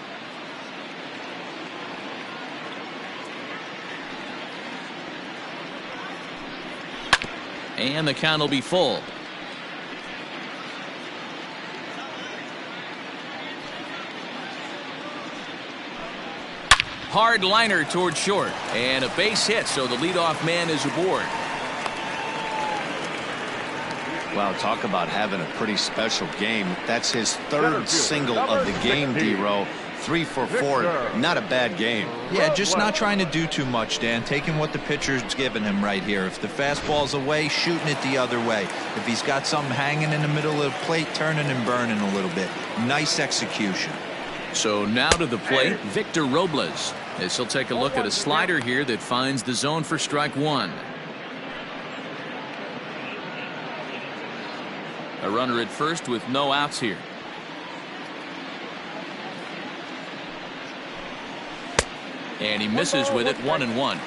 And the count will be full. Hard liner toward short. And a base hit, so the leadoff man is aboard. Wow, talk about having a pretty special game. That's his third single of the game, D-Row. 3 for 4. Not a bad game. Yeah, just not trying to do too much, Dan. Taking what the pitcher's giving him right here. If the fastball's away, shooting it the other way. If he's got something hanging in the middle of the plate, turning and burning a little bit. Nice execution. So now to the plate, Victor Robles. As he'll take a look at a slider here that finds the zone for strike one. A runner at first with no outs here. And he misses with it, 1-1.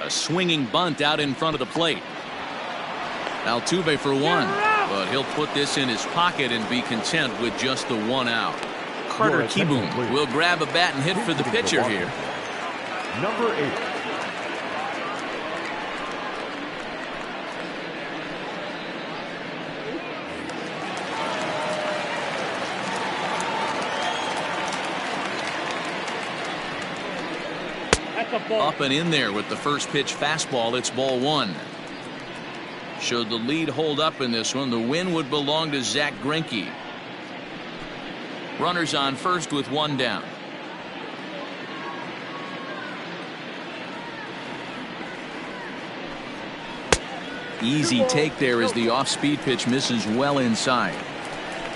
A swinging bunt out in front of the plate. Altuve for one, but he'll put this in his pocket and be content with just the one out. Carter Kieboom will grab a bat and hit for the pitcher here. Number 8. Up and in there with the first pitch fastball. It's ball one. Should the lead hold up in this one, the win would belong to Zach Greinke. Runners on first with one down. Easy take there as the off-speed pitch misses well inside.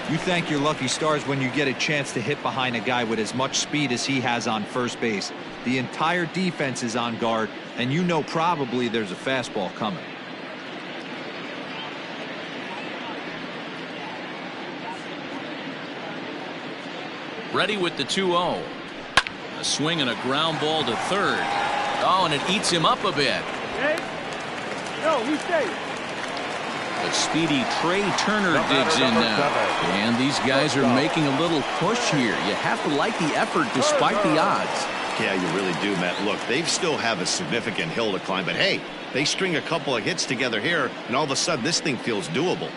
You thank your lucky stars when you get a chance to hit behind a guy with as much speed as he has on first base. The entire defense is on guard, and you know probably there's a fastball coming. Ready with the 2-0. A swing and a ground ball to third. Oh, and it eats him up a bit. No, he stays. The speedy Trey Turner digs in now. And these guys are making a little push here. You have to like the effort despite the odds. Yeah, you really do, Matt. Look, they still have a significant hill to climb, but hey, they string a couple of hits together here, and all of a sudden this thing feels doable.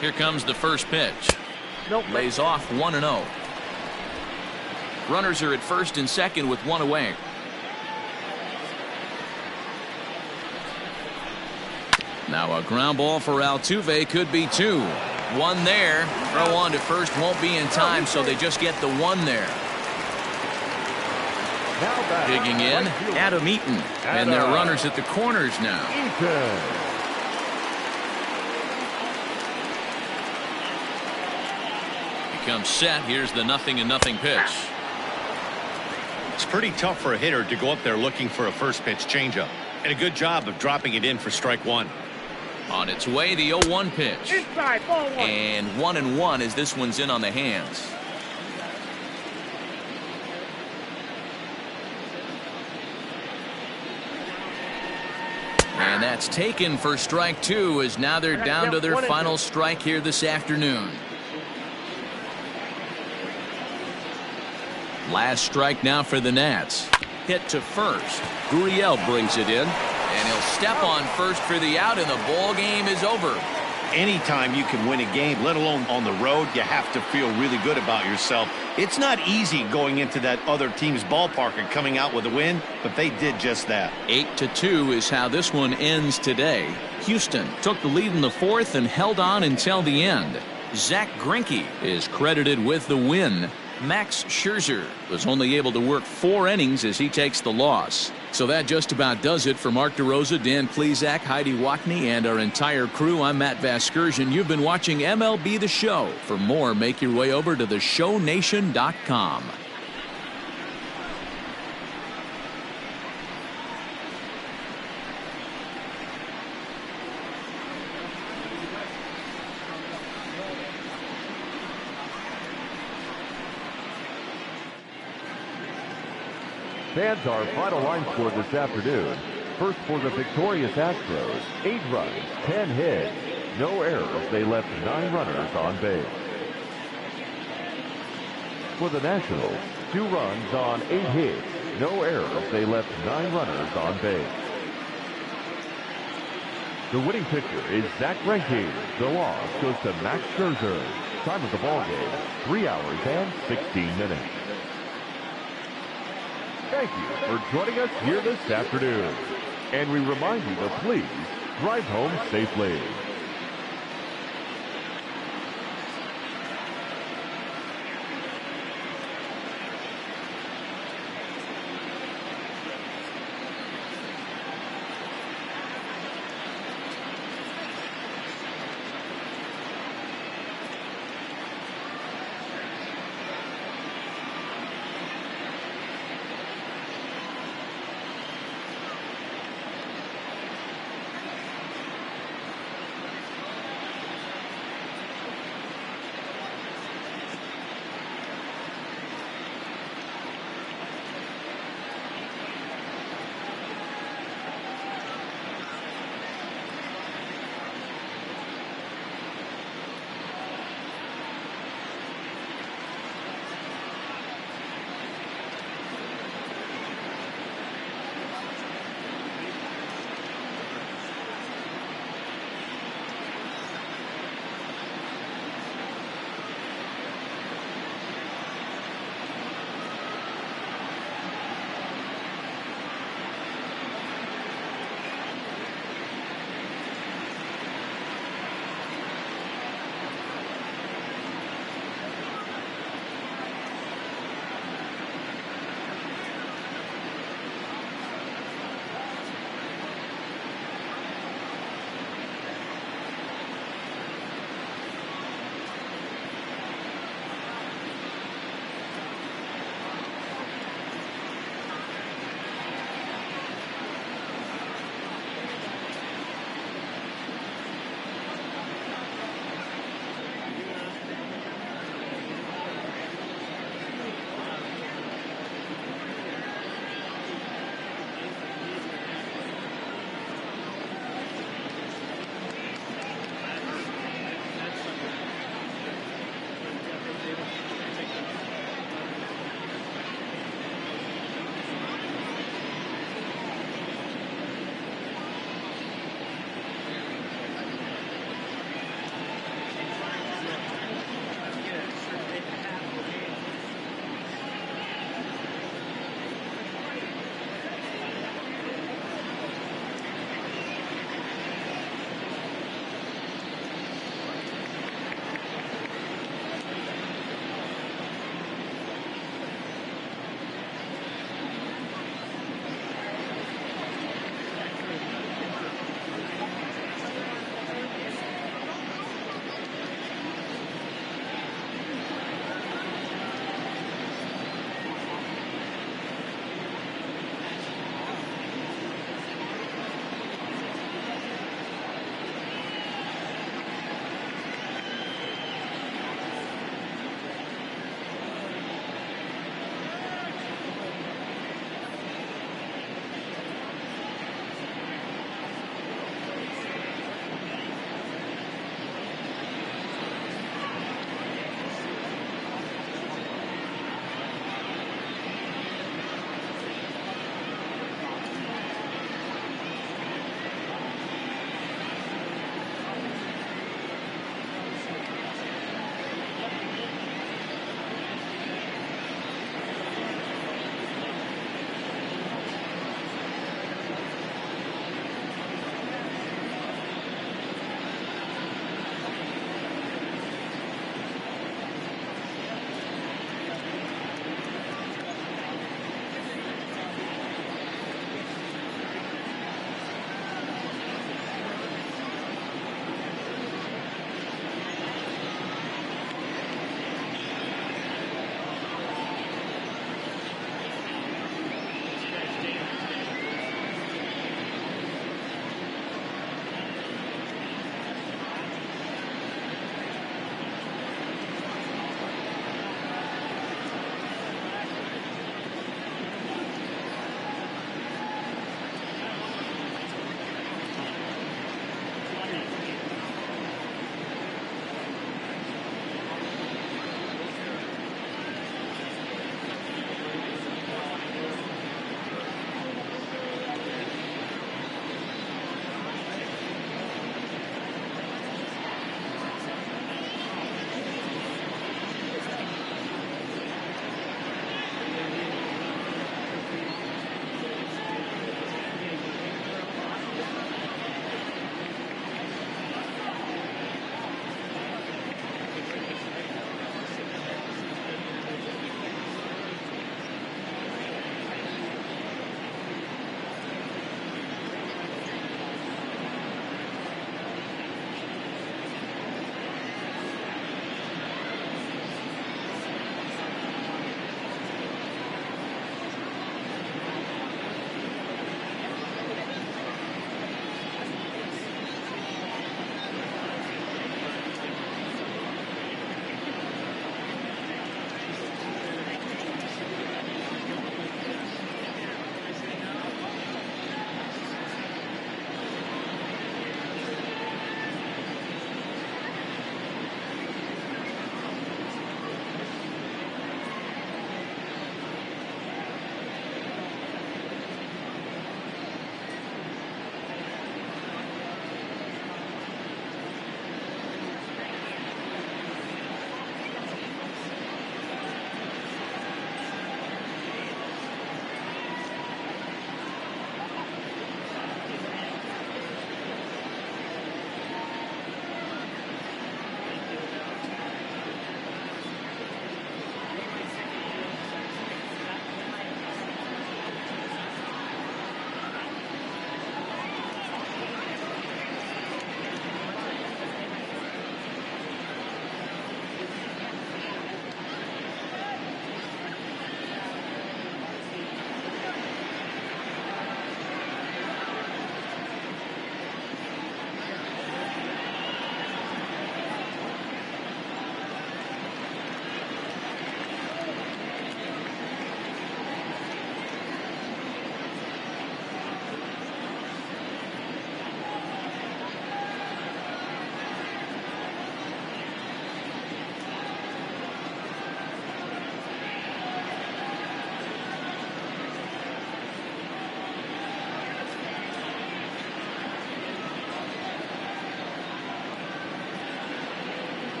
Here comes the first pitch. Lays off 1-0. Runners are at first and second with one away. Now a ground ball for Altuve, could be two. One there. Throw on to first won't be in time, so they just get the one there. Digging in, Adam Eaton. And their runners at the corners now. Comes set. Here's the 0-0 pitch. It's pretty tough for a hitter to go up there looking for a first pitch changeup, and a good job of dropping it in for strike one. On its way, the 0-1 pitch. Inside, ball one. And 1-1 as this one's in on the hands. And that's taken for strike two, as now they're down to their final strike here this afternoon. Last strike now for the Nats. Hit to first. Gurriel brings it in, and he'll step on first for the out, and the ball game is over. Anytime you can win a game, let alone on the road, you have to feel really good about yourself. It's not easy going into that other team's ballpark and coming out with a win, but they did just that. 8-2 is how this one ends today. Houston took the lead in the fourth and held on until the end. Zach Greinke is credited with the win. Max Scherzer was only able to work 4 innings as he takes the loss. So that just about does it for Mark DeRosa, Dan Plesac, Heidi Wackney, and our entire crew. I'm Matt Vasgersian. You've been watching MLB The Show. For more, make your way over to theshownation.com. Fans, our final line score this afternoon. First for the victorious Astros, 8 runs, 10 hits, no errors. They left 9 runners on base. For the Nationals, 2 runs on 8 hits, no errors. They left 9 runners on base. The winning pitcher is Zach Greinke. The loss goes to Max Scherzer. Time of the ball game, 3 hours and 16 minutes. Thank you for joining us here this afternoon. And we remind you to please drive home safely.